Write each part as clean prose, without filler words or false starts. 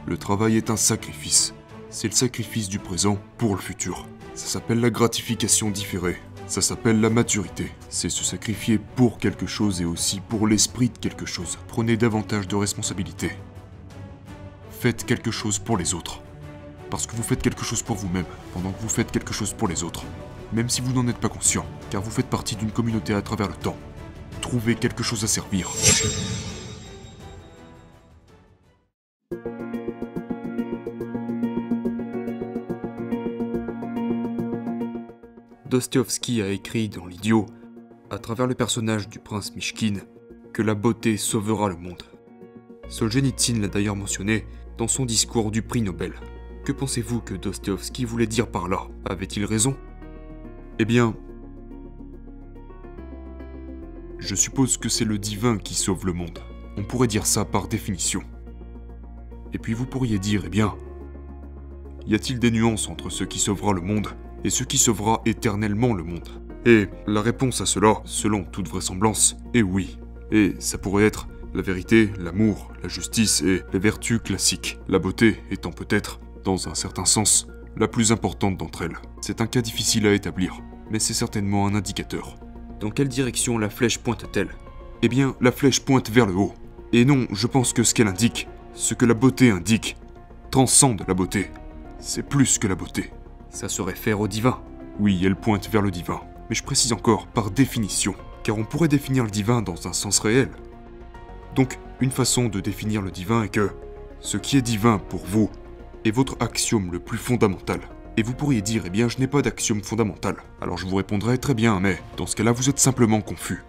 Le travail est un sacrifice. C'est le sacrifice du présent pour le futur. Ça s'appelle la gratification différée. Ça s'appelle la maturité. C'est se sacrifier pour quelque chose et aussi pour l'esprit de quelque chose. Prenez davantage de responsabilités. Faites quelque chose pour les autres. Parce que vous faites quelque chose pour vous-même, pendant que vous faites quelque chose pour les autres. Même si vous n'en êtes pas conscient, car vous faites partie d'une communauté à travers le temps. Trouvez quelque chose à servir. Dostoïevski a écrit dans L'Idiot, à travers le personnage du prince Mishkin, que la beauté sauvera le monde. Solzhenitsyn l'a d'ailleurs mentionné dans son discours du prix Nobel. Que pensez-vous que Dostoïevski voulait dire par là? Avait-il raison? Eh bien, je suppose que c'est le divin qui sauve le monde. On pourrait dire ça par définition. Et puis vous pourriez dire, eh bien, y a-t-il des nuances entre ce qui sauvera le monde et ce qui sauvera éternellement le monde? Et la réponse à cela, selon toute vraisemblance, est oui. Et ça pourrait être la vérité, l'amour, la justice et les vertus classiques. La beauté étant peut-être, dans un certain sens, la plus importante d'entre elles. C'est un cas difficile à établir, mais c'est certainement un indicateur. Dans quelle direction la flèche pointe-t-elle? Eh bien, la flèche pointe vers le haut. Et non, je pense que ce qu'elle indique, ce que la beauté indique, transcende la beauté. C'est plus que la beauté. Ça se réfère au divin. Oui, elle pointe vers le divin. Mais je précise encore, par définition, car on pourrait définir le divin dans un sens réel. Donc, une façon de définir le divin est que ce qui est divin pour vous est votre axiome le plus fondamental. Et vous pourriez dire, eh bien, je n'ai pas d'axiome fondamental. Alors je vous répondrai, très bien, mais dans ce cas-là, vous êtes simplement confus.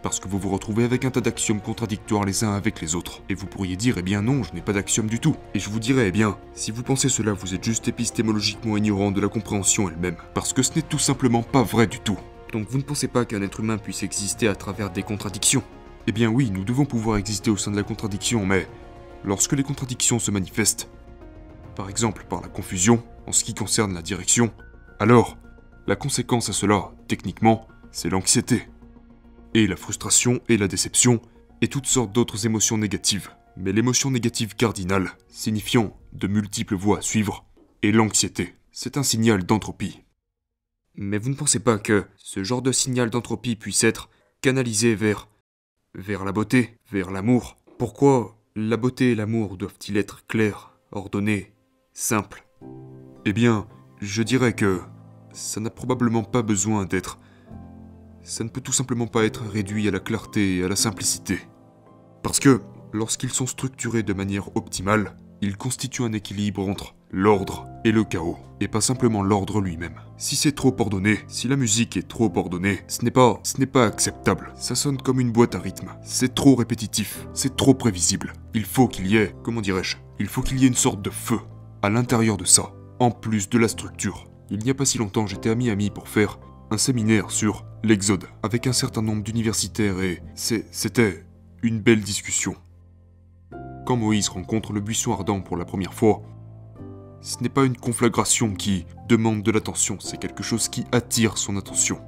Parce que vous vous retrouvez avec un tas d'axiomes contradictoires les uns avec les autres. Et vous pourriez dire, eh bien non, je n'ai pas d'axiome du tout. Et je vous dirais, eh bien, si vous pensez cela, vous êtes juste épistémologiquement ignorant de la compréhension elle-même. Parce que ce n'est tout simplement pas vrai du tout. Donc vous ne pensez pas qu'un être humain puisse exister à travers des contradictions? Eh bien oui, nous devons pouvoir exister au sein de la contradiction, mais lorsque les contradictions se manifestent, par exemple par la confusion, en ce qui concerne la direction, alors, la conséquence à cela, techniquement, c'est l'anxiété. Et la frustration et la déception, et toutes sortes d'autres émotions négatives. Mais l'émotion négative cardinale, signifiant de multiples voies à suivre, est l'anxiété. C'est un signal d'entropie. Mais vous ne pensez pas que ce genre de signal d'entropie puisse être canalisé vers la beauté, vers l'amour? Pourquoi la beauté et l'amour doivent-ils être clairs, ordonnés, simples? Eh bien, je dirais que ça n'a probablement pas besoin d'être... Ça ne peut tout simplement pas être réduit à la clarté et à la simplicité. Parce que, lorsqu'ils sont structurés de manière optimale, ils constituent un équilibre entre l'ordre et le chaos, et pas simplement l'ordre lui-même. Si c'est trop ordonné, si la musique est trop ordonnée, ce n'est pas acceptable. Ça sonne comme une boîte à rythme. C'est trop répétitif, c'est trop prévisible. Il faut qu'il y ait, comment dirais-je, il faut qu'il y ait une sorte de feu à l'intérieur de ça, en plus de la structure. Il n'y a pas si longtemps, j'étais à Miami pour faire un séminaire sur l'Exode, avec un certain nombre d'universitaires et c'était une belle discussion. Quand Moïse rencontre le buisson ardent pour la première fois, ce n'est pas une conflagration qui demande de l'attention, c'est quelque chose qui attire son attention.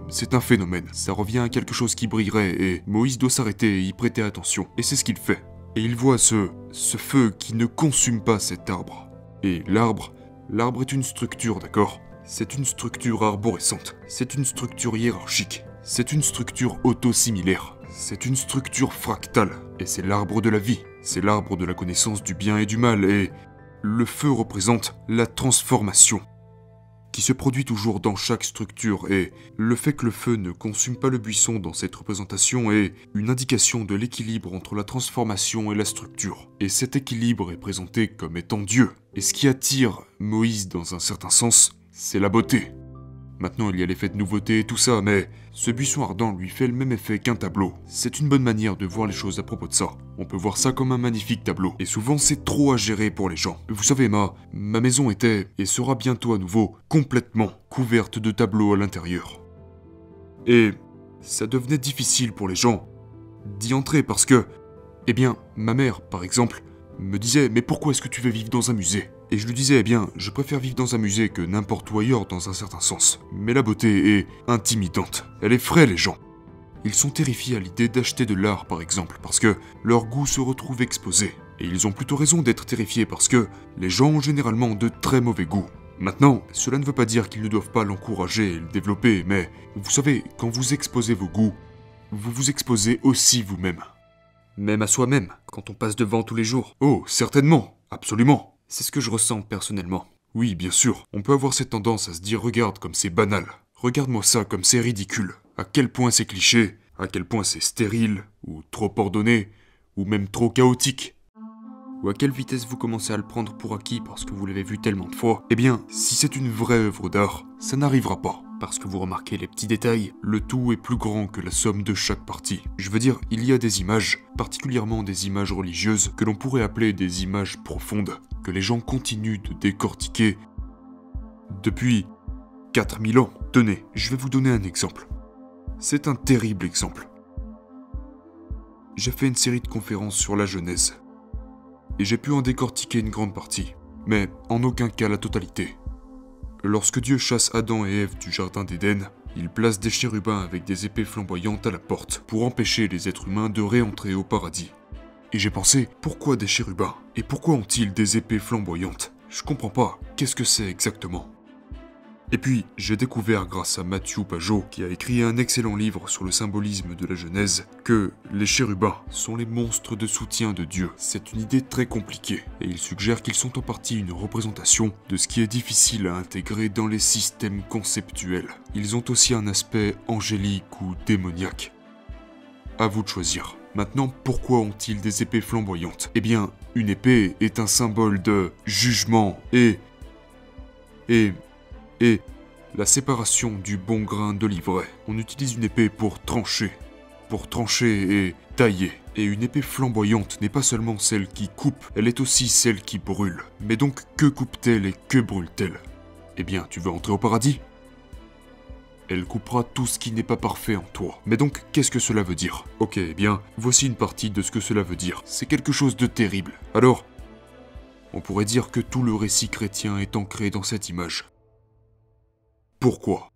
C'est un phénomène, ça revient à quelque chose qui brillerait et Moïse doit s'arrêter et y prêter attention. Et c'est ce qu'il fait. Et il voit ce feu qui ne consume pas cet arbre. Et l'arbre est une structure, d'accord? C'est une structure arborescente, c'est une structure hiérarchique, c'est une structure auto-similaire, c'est une structure fractale, et c'est l'arbre de la vie, c'est l'arbre de la connaissance du bien et du mal, et le feu représente la transformation, qui se produit toujours dans chaque structure, et le fait que le feu ne consume pas le buisson dans cette représentation est une indication de l'équilibre entre la transformation et la structure. Et cet équilibre est présenté comme étant Dieu, et ce qui attire Moïse dans un certain sens, c'est la beauté. Maintenant, il y a l'effet de nouveauté et tout ça, mais ce buisson ardent lui fait le même effet qu'un tableau. C'est une bonne manière de voir les choses à propos de ça. On peut voir ça comme un magnifique tableau. Et souvent, c'est trop à gérer pour les gens. Vous savez, ma maison était, et sera bientôt à nouveau, complètement couverte de tableaux à l'intérieur. Et ça devenait difficile pour les gens d'y entrer parce que, eh bien, ma mère, par exemple, me disait « Mais pourquoi est-ce que tu veux vivre dans un musée ?» Et je lui disais, eh bien, je préfère vivre dans un musée que n'importe où ailleurs dans un certain sens. Mais la beauté est intimidante. Elle effraie les gens. Ils sont terrifiés à l'idée d'acheter de l'art par exemple, parce que leur goût se retrouve exposé. Et ils ont plutôt raison d'être terrifiés parce que les gens ont généralement de très mauvais goûts. Maintenant, cela ne veut pas dire qu'ils ne doivent pas l'encourager et le développer, mais vous savez, quand vous exposez vos goûts, vous vous exposez aussi vous-même. Même à soi-même, quand on passe devant tous les jours. Oh, certainement, absolument. C'est ce que je ressens personnellement. Oui, bien sûr, on peut avoir cette tendance à se dire « regarde comme c'est banal, regarde-moi ça comme c'est ridicule ». À quel point c'est cliché, à quel point c'est stérile, ou trop ordonné, ou même trop chaotique. Ou à quelle vitesse vous commencez à le prendre pour acquis parce que vous l'avez vu tellement de fois. Eh bien, si c'est une vraie œuvre d'art, ça n'arrivera pas. Parce que vous remarquez les petits détails, le tout est plus grand que la somme de chaque partie. Je veux dire, il y a des images, particulièrement des images religieuses, que l'on pourrait appeler des images profondes, que les gens continuent de décortiquer depuis 4000 ans. Tenez, je vais vous donner un exemple. C'est un terrible exemple. J'ai fait une série de conférences sur la Genèse. Et j'ai pu en décortiquer une grande partie, mais en aucun cas la totalité. Lorsque Dieu chasse Adam et Ève du jardin d'Éden, il place des chérubins avec des épées flamboyantes à la porte pour empêcher les êtres humains de réentrer au paradis. Et j'ai pensé, pourquoi des chérubins? Et pourquoi ont-ils des épées flamboyantes? Je comprends pas, qu'est-ce que c'est exactement? Et puis, j'ai découvert grâce à Matthew Pajot, qui a écrit un excellent livre sur le symbolisme de la Genèse, que les chérubins sont les monstres de soutien de Dieu. C'est une idée très compliquée, et il suggère qu'ils sont en partie une représentation de ce qui est difficile à intégrer dans les systèmes conceptuels. Ils ont aussi un aspect angélique ou démoniaque. À vous de choisir. Maintenant, pourquoi ont-ils des épées flamboyantes? Eh bien, une épée est un symbole de jugement et la séparation du bon grain de l'ivraie. On utilise une épée pour trancher et tailler. Et une épée flamboyante n'est pas seulement celle qui coupe, elle est aussi celle qui brûle. Mais donc, que coupe-t-elle et que brûle-t-elle? Eh bien, tu veux entrer au paradis? Elle coupera tout ce qui n'est pas parfait en toi. Mais donc, qu'est-ce que cela veut dire? Ok, eh bien, voici une partie de ce que cela veut dire. C'est quelque chose de terrible. Alors, on pourrait dire que tout le récit chrétien est ancré dans cette image. Pourquoi?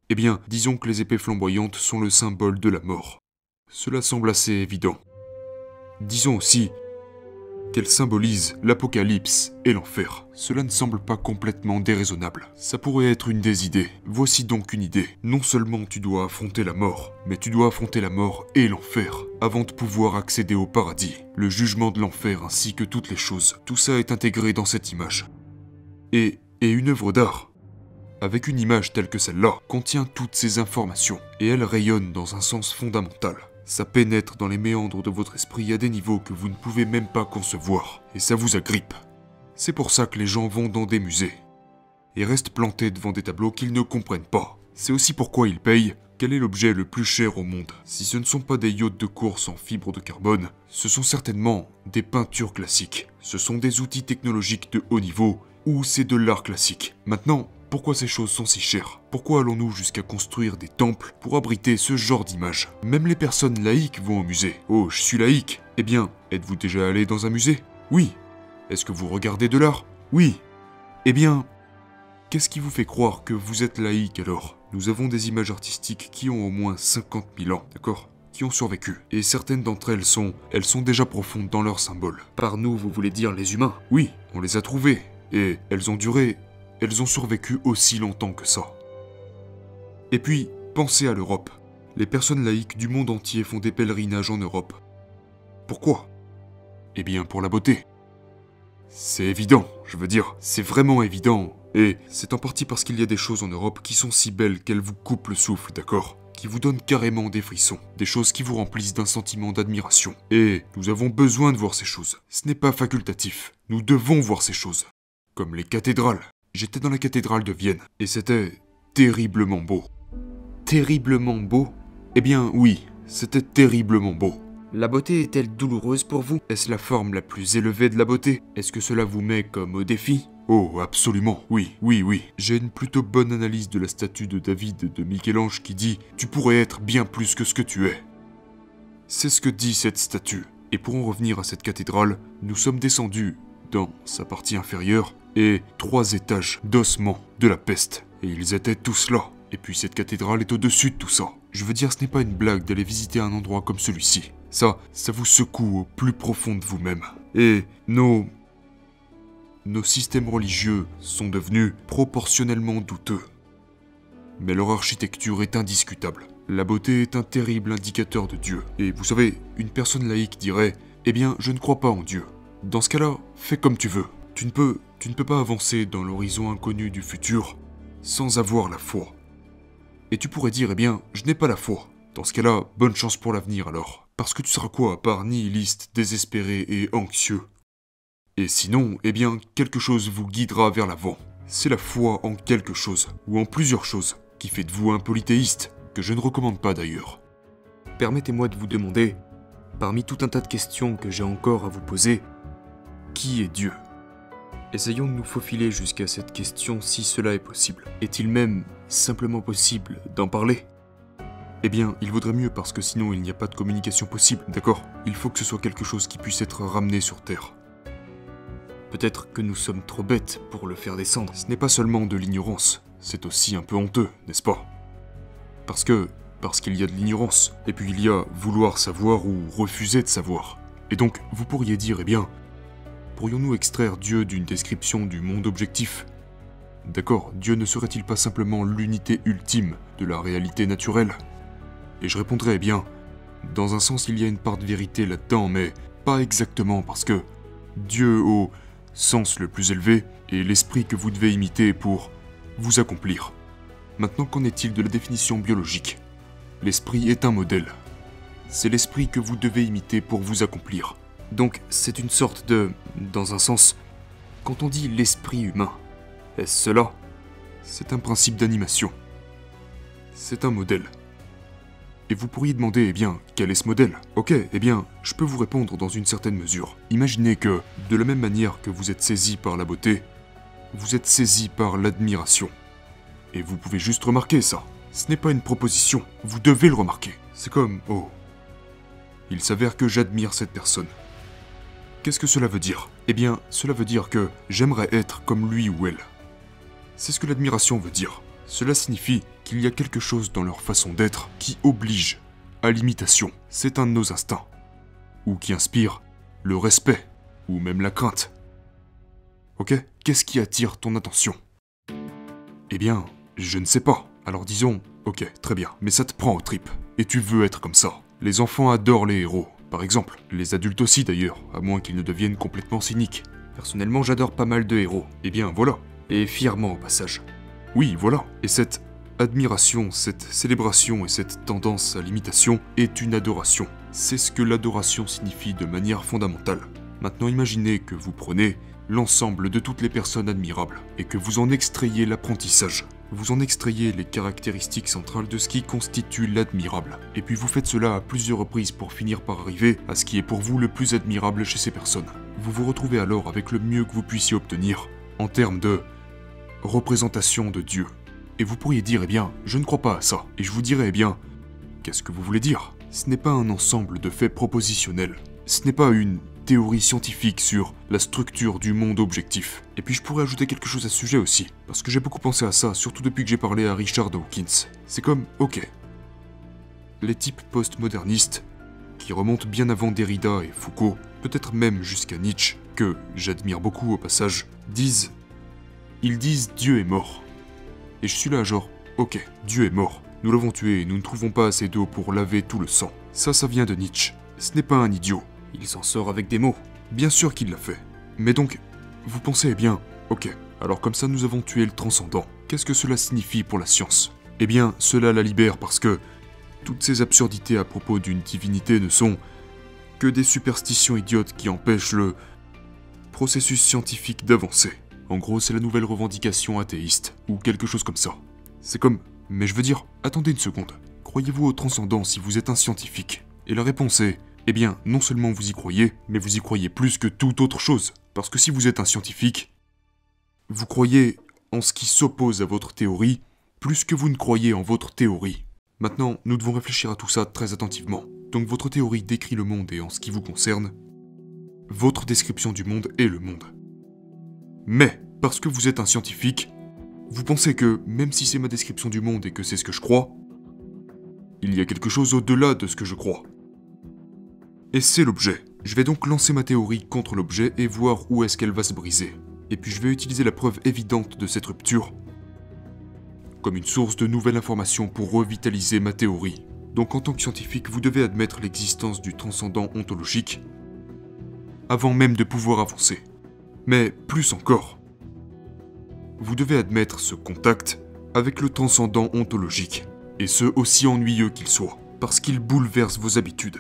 Eh bien, disons que les épées flamboyantes sont le symbole de la mort. Cela semble assez évident. Disons aussi qu'elles symbolisent l'apocalypse et l'enfer. Cela ne semble pas complètement déraisonnable. Ça pourrait être une des idées. Voici donc une idée. Non seulement tu dois affronter la mort, mais tu dois affronter la mort et l'enfer avant de pouvoir accéder au paradis. Le jugement de l'enfer ainsi que toutes les choses. Tout ça est intégré dans cette image. Et une œuvre d'art, avec une image telle que celle-là, contient toutes ces informations, et elle rayonne dans un sens fondamental. Ça pénètre dans les méandres de votre esprit à des niveaux que vous ne pouvez même pas concevoir, et ça vous agrippe. C'est pour ça que les gens vont dans des musées, et restent plantés devant des tableaux qu'ils ne comprennent pas. C'est aussi pourquoi ils payent. Quel est l'objet le plus cher au monde? Si ce ne sont pas des yachts de course en fibre de carbone, ce sont certainement des peintures classiques. Ce sont des outils technologiques de haut niveau, ou c'est de l'art classique. Maintenant, pourquoi ces choses sont si chères? Pourquoi allons-nous jusqu'à construire des temples pour abriter ce genre d'images? Même les personnes laïques vont au musée. Oh, je suis laïque. Eh bien, êtes-vous déjà allé dans un musée? Oui. Est-ce que vous regardez de l'art? Oui. Eh bien, qu'est-ce qui vous fait croire que vous êtes laïque alors? Nous avons des images artistiques qui ont au moins 50 000 ans, d'accord? Qui ont survécu. Et certaines d'entre elles sont déjà profondes dans leurs symboles. Par nous, vous voulez dire les humains? Oui, on les a trouvées. Et elles ont survécu aussi longtemps que ça. Et puis, pensez à l'Europe. Les personnes laïques du monde entier font des pèlerinages en Europe. Pourquoi? Eh bien, pour la beauté. C'est évident, je veux dire, c'est vraiment évident. Et c'est en partie parce qu'il y a des choses en Europe qui sont si belles qu'elles vous coupent le souffle, d'accord? Qui vous donnent carrément des frissons. Des choses qui vous remplissent d'un sentiment d'admiration. Et nous avons besoin de voir ces choses. Ce n'est pas facultatif. Nous devons voir ces choses. Comme les cathédrales. J'étais dans la cathédrale de Vienne, et c'était terriblement beau. Terriblement beau? Eh bien oui, c'était terriblement beau. La beauté est-elle douloureuse pour vous? Est-ce la forme la plus élevée de la beauté? Est-ce que cela vous met comme au défi? Oh, absolument, oui. J'ai une plutôt bonne analyse de la statue de David de Michel-Ange qui dit « Tu pourrais être bien plus que ce que tu es ». C'est ce que dit cette statue. Et pour en revenir à cette cathédrale, nous sommes descendus dans sa partie inférieure et 3 étages d'ossements de la peste. Et ils étaient tous là. Et puis cette cathédrale est au-dessus de tout ça. Je veux dire, ce n'est pas une blague d'aller visiter un endroit comme celui-ci. Ça vous secoue au plus profond de vous-même. Et nos systèmes religieux sont devenus proportionnellement douteux. Mais leur architecture est indiscutable. La beauté est un terrible indicateur de Dieu. Et vous savez, une personne laïque dirait « Eh bien, je ne crois pas en Dieu ». Dans ce cas-là, fais comme tu veux. Tu ne peux pas avancer dans l'horizon inconnu du futur sans avoir la foi. Et tu pourrais dire « Eh bien, je n'ai pas la foi ». Dans ce cas-là, bonne chance pour l'avenir alors. Parce que tu seras quoi à part nihiliste, désespéré et anxieux? Et sinon, eh bien, quelque chose vous guidera vers l'avant. C'est la foi en quelque chose, ou en plusieurs choses, qui fait de vous un polythéiste, que je ne recommande pas d'ailleurs. Permettez-moi de vous demander, parmi tout un tas de questions que j'ai encore à vous poser, qui est Dieu? Essayons de nous faufiler jusqu'à cette question si cela est possible. Est-il même simplement possible d'en parler? Eh bien, il vaudrait mieux parce que sinon il n'y a pas de communication possible, d'accord? Il faut que ce soit quelque chose qui puisse être ramené sur Terre. Peut-être que nous sommes trop bêtes pour le faire descendre. Ce n'est pas seulement de l'ignorance, c'est aussi un peu honteux, n'est-ce pas? Parce qu'il y a de l'ignorance, et puis il y a vouloir savoir ou refuser de savoir. Et donc, vous pourriez dire, eh bien, pourrions-nous extraire Dieu d'une description du monde objectif? D'accord, Dieu ne serait-il pas simplement l'unité ultime de la réalité naturelle? Et je répondrais, eh bien, dans un sens il y a une part de vérité là-dedans, mais pas exactement parce que Dieu au sens le plus élevé est l'esprit que vous devez imiter pour vous accomplir. Maintenant, qu'en est-il de la définition biologique? L'esprit est un modèle. C'est l'esprit que vous devez imiter pour vous accomplir. Donc, c'est une sorte de... Dans un sens, quand on dit l'esprit humain, est-ce cela? C'est un principe d'animation. C'est un modèle. Et vous pourriez demander, eh bien, quel est ce modèle? Ok, eh bien, je peux vous répondre dans une certaine mesure. Imaginez que, de la même manière que vous êtes saisi par la beauté, vous êtes saisi par l'admiration. Et vous pouvez juste remarquer ça. Ce n'est pas une proposition, vous devez le remarquer. C'est comme, oh, il s'avère que j'admire cette personne. Qu'est-ce que cela veut dire? Eh bien, cela veut dire que j'aimerais être comme lui ou elle. C'est ce que l'admiration veut dire. Cela signifie qu'il y a quelque chose dans leur façon d'être qui oblige à l'imitation. C'est un de nos instincts. Ou qui inspire le respect, ou même la crainte. Ok? Qu'est-ce qui attire ton attention? Eh bien, je ne sais pas. Alors disons, ok, très bien, mais ça te prend aux tripes. Et tu veux être comme ça. Les enfants adorent les héros, par exemple. Les adultes aussi d'ailleurs, à moins qu'ils ne deviennent complètement cyniques. Personnellement, j'adore pas mal de héros. Eh bien, voilà. Et fièrement au passage. Oui, voilà. Et cette admiration, cette célébration et cette tendance à l'imitation est une adoration. C'est ce que l'adoration signifie de manière fondamentale. Maintenant, imaginez que vous prenez l'ensemble de toutes les personnes admirables et que vous en extrayez l'apprentissage. Vous en extrayez les caractéristiques centrales de ce qui constitue l'admirable. Et puis vous faites cela à plusieurs reprises pour finir par arriver à ce qui est pour vous le plus admirable chez ces personnes. Vous vous retrouvez alors avec le mieux que vous puissiez obtenir en termes de représentation de Dieu. Et vous pourriez dire, eh bien, je ne crois pas à ça. Et je vous dirais, eh bien, qu'est-ce que vous voulez dire? Ce n'est pas un ensemble de faits propositionnels. Ce n'est pas une théorie scientifique sur la structure du monde objectif. Et puis je pourrais ajouter quelque chose à ce sujet aussi, parce que j'ai beaucoup pensé à ça, surtout depuis que j'ai parlé à Richard Dawkins. C'est comme, ok, les types postmodernistes, qui remontent bien avant Derrida et Foucault, peut-être même jusqu'à Nietzsche, que j'admire beaucoup au passage, ils disent Dieu est mort. Et je suis là genre, ok, Dieu est mort, nous l'avons tué et nous ne trouvons pas assez d'eau pour laver tout le sang. Ça vient de Nietzsche. Ce n'est pas un idiot. Il s'en sort avec des mots. Bien sûr qu'il l'a fait. Mais donc, vous pensez, eh bien, ok, alors comme ça nous avons tué le transcendant. Qu'est-ce que cela signifie pour la science? Eh bien, cela la libère parce que toutes ces absurdités à propos d'une divinité ne sont que des superstitions idiotes qui empêchent le processus scientifique d'avancer. En gros, c'est la nouvelle revendication athéiste, ou quelque chose comme ça. C'est comme, mais je veux dire, attendez une seconde. Croyez-vous au transcendant si vous êtes un scientifique? Et la réponse est, eh bien, non seulement vous y croyez, mais vous y croyez plus que toute autre chose. Parce que si vous êtes un scientifique, vous croyez en ce qui s'oppose à votre théorie, plus que vous ne croyez en votre théorie. Maintenant, nous devons réfléchir à tout ça très attentivement. Donc votre théorie décrit le monde et en ce qui vous concerne, votre description du monde est le monde. Mais, parce que vous êtes un scientifique, vous pensez que, même si c'est ma description du monde et que c'est ce que je crois, Il y a quelque chose au-delà de ce que je crois. Et c'est l'objet. Je vais donc lancer ma théorie contre l'objet et voir où est-ce qu'elle va se briser. Et puis je vais utiliser la preuve évidente de cette rupture comme une source de nouvelles informations pour revitaliser ma théorie. Donc en tant que scientifique, vous devez admettre l'existence du transcendant ontologique avant même de pouvoir avancer. Mais plus encore, vous devez admettre ce contact avec le transcendant ontologique, et ce aussi ennuyeux qu'il soit, parce qu'il bouleverse vos habitudes.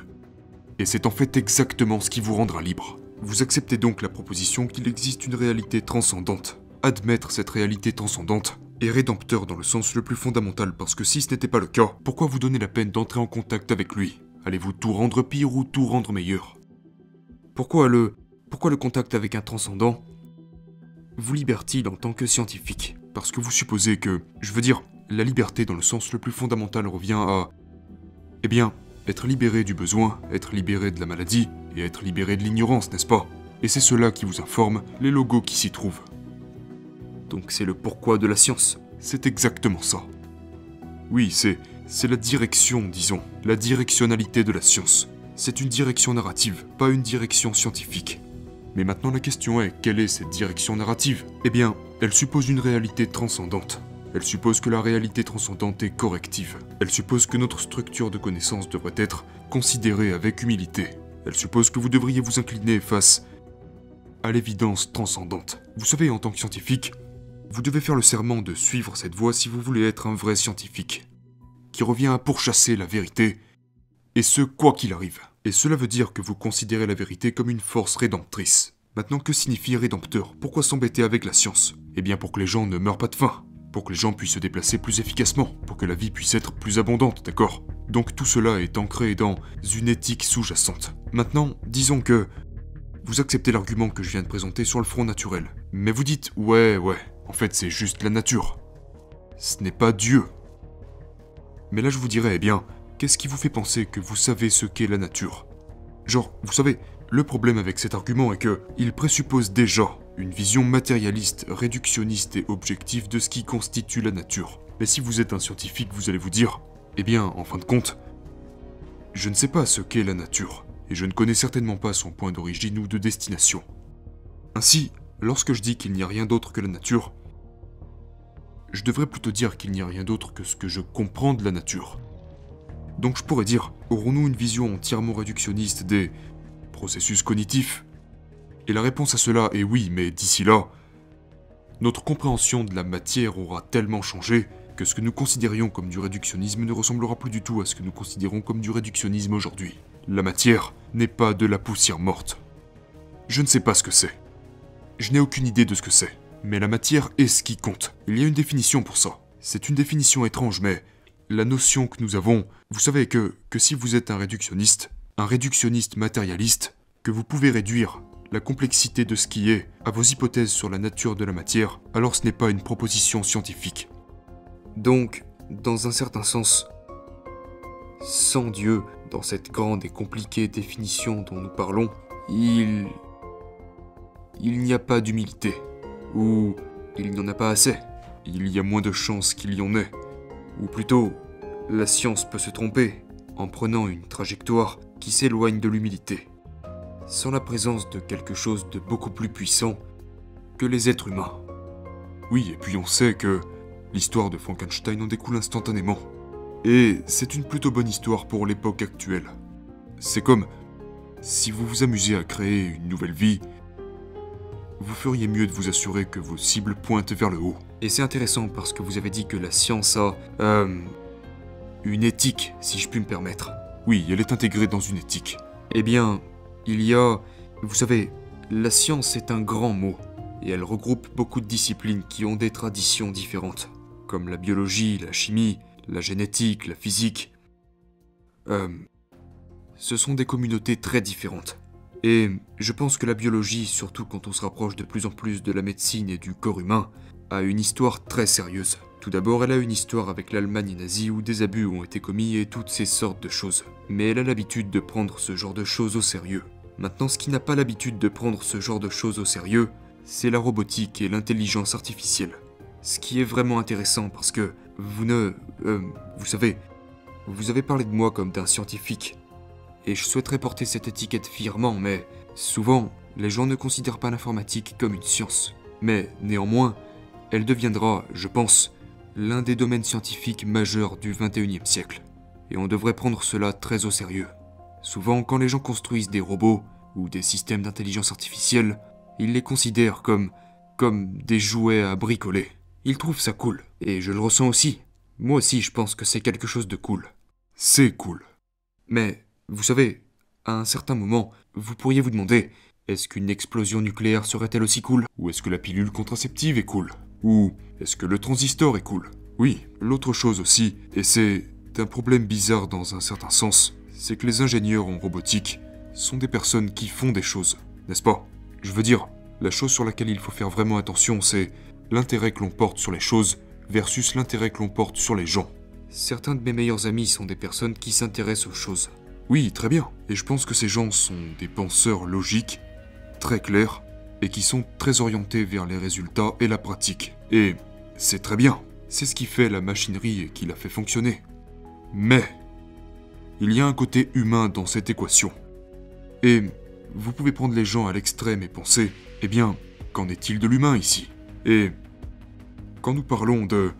Et c'est en fait exactement ce qui vous rendra libre. Vous acceptez donc la proposition qu'il existe une réalité transcendante. Admettre cette réalité transcendante est rédempteur dans le sens le plus fondamental, parce que si ce n'était pas le cas, pourquoi vous donner la peine d'entrer en contact avec lui? Allez-vous tout rendre pire ou tout rendre meilleur? Pourquoi le contact avec un transcendant vous libère-t-il en tant que scientifique? Parce que vous supposez que, je veux dire, la liberté dans le sens le plus fondamental revient à... Eh bien, être libéré du besoin, être libéré de la maladie, et être libéré de l'ignorance, n'est-ce pas? Et c'est cela qui vous informe, les logos qui s'y trouvent. Donc c'est le pourquoi de la science. C'est exactement ça. Oui, c'est la direction, disons, la directionnalité de la science. C'est une direction narrative, pas une direction scientifique. Mais maintenant la question est, quelle est cette direction narrative? Eh bien, elle suppose une réalité transcendante. Elle suppose que la réalité transcendante est corrective. Elle suppose que notre structure de connaissance devrait être considérée avec humilité. Elle suppose que vous devriez vous incliner face à l'évidence transcendante. Vous savez, en tant que scientifique, vous devez faire le serment de suivre cette voie si vous voulez être un vrai scientifique, qui revient à pourchasser la vérité, et ce, quoi qu'il arrive. Et cela veut dire que vous considérez la vérité comme une force rédemptrice. Maintenant, que signifie rédempteur? Pourquoi s'embêter avec la science? Eh bien pour que les gens ne meurent pas de faim, pour que les gens puissent se déplacer plus efficacement, pour que la vie puisse être plus abondante, d'accord? Donc tout cela est ancré dans une éthique sous-jacente. Maintenant, disons que vous acceptez l'argument que je viens de présenter sur le front naturel, mais vous dites « ouais, en fait c'est juste la nature. Ce n'est pas Dieu. » Mais là je vous dirais, eh bien, qu'est-ce qui vous fait penser que vous savez ce qu'est la nature? Genre, vous savez, le problème avec cet argument est que il présuppose déjà une vision matérialiste, réductionniste et objective de ce qui constitue la nature. Mais si vous êtes un scientifique, vous allez vous dire, eh bien, en fin de compte, je ne sais pas ce qu'est la nature, et je ne connais certainement pas son point d'origine ou de destination. Ainsi, lorsque je dis qu'il n'y a rien d'autre que la nature, je devrais plutôt dire qu'il n'y a rien d'autre que ce que je comprends de la nature. Donc je pourrais dire, aurons-nous une vision entièrement réductionniste des processus cognitifs? Et la réponse à cela est oui, mais d'ici là, notre compréhension de la matière aura tellement changé que ce que nous considérions comme du réductionnisme ne ressemblera plus du tout à ce que nous considérons comme du réductionnisme aujourd'hui. La matière n'est pas de la poussière morte. Je ne sais pas ce que c'est. Je n'ai aucune idée de ce que c'est. Mais la matière est ce qui compte. Il y a une définition pour ça. C'est une définition étrange, mais la notion que nous avons, vous savez que si vous êtes un réductionniste matérialiste, que vous pouvez réduire la complexité de ce qui est à vos hypothèses sur la nature de la matière, alors ce n'est pas une proposition scientifique. Donc, dans un certain sens, sans Dieu, dans cette grande et compliquée définition dont nous parlons, il n'y a pas d'humilité. Ou il n'y en a pas assez. Il y a moins de chances qu'il y en ait. Ou plutôt, la science peut se tromper en prenant une trajectoire qui s'éloigne de l'humilité, sans la présence de quelque chose de beaucoup plus puissant que les êtres humains. Oui, et puis on sait que l'histoire de Frankenstein en découle instantanément. Et c'est une plutôt bonne histoire pour l'époque actuelle. C'est comme si vous vous amusez à créer une nouvelle vie, vous feriez mieux de vous assurer que vos cibles pointent vers le haut. Et c'est intéressant parce que vous avez dit que la science a... une éthique, si je puis me permettre. Oui, elle est intégrée dans une éthique. Eh bien, il y a... Vous savez, la science est un grand mot, et elle regroupe beaucoup de disciplines qui ont des traditions différentes, comme la biologie, la chimie, la génétique, la physique. Ce sont des communautés très différentes. Et je pense que la biologie, surtout quand on se rapproche de plus en plus de la médecine et du corps humain, a une histoire très sérieuse. Tout d'abord, elle a une histoire avec l'Allemagne nazie où des abus ont été commis et toutes ces sortes de choses. Mais elle a l'habitude de prendre ce genre de choses au sérieux. Maintenant, ce qui n'a pas l'habitude de prendre ce genre de choses au sérieux, c'est la robotique et l'intelligence artificielle. Ce qui est vraiment intéressant parce que vous savez, Vous avez parlé de moi comme d'un scientifique. Et je souhaiterais porter cette étiquette fièrement, mais souvent, les gens ne considèrent pas l'informatique comme une science. Mais néanmoins, elle deviendra, je pense, l'un des domaines scientifiques majeurs du XXIe siècle. Et on devrait prendre cela très au sérieux. Souvent, quand les gens construisent des robots ou des systèmes d'intelligence artificielle, ils les considèrent comme des jouets à bricoler. Ils trouvent ça cool. Et je le ressens aussi. Moi aussi, je pense que c'est quelque chose de cool. C'est cool. Mais, vous savez, à un certain moment, vous pourriez vous demander, est-ce qu'une explosion nucléaire serait-elle aussi cool? Ou est-ce que la pilule contraceptive est cool? Ou est-ce que le transistor est cool? Oui, l'autre chose aussi, et c'est un problème bizarre dans un certain sens, c'est que les ingénieurs en robotique sont des personnes qui font des choses, n'est-ce pas? Je veux dire, la chose sur laquelle il faut faire vraiment attention, c'est l'intérêt que l'on porte sur les choses versus l'intérêt que l'on porte sur les gens. Certains de mes meilleurs amis sont des personnes qui s'intéressent aux choses. Oui, très bien. Et je pense que ces gens sont des penseurs logiques, très clairs, et qui sont très orientés vers les résultats et la pratique. Et c'est très bien. C'est ce qui fait la machinerie et qui la fait fonctionner. Mais il y a un côté humain dans cette équation. Et vous pouvez prendre les gens à l'extrême et penser, eh bien, qu'en est-il de l'humain ici? Et quand nous parlons de...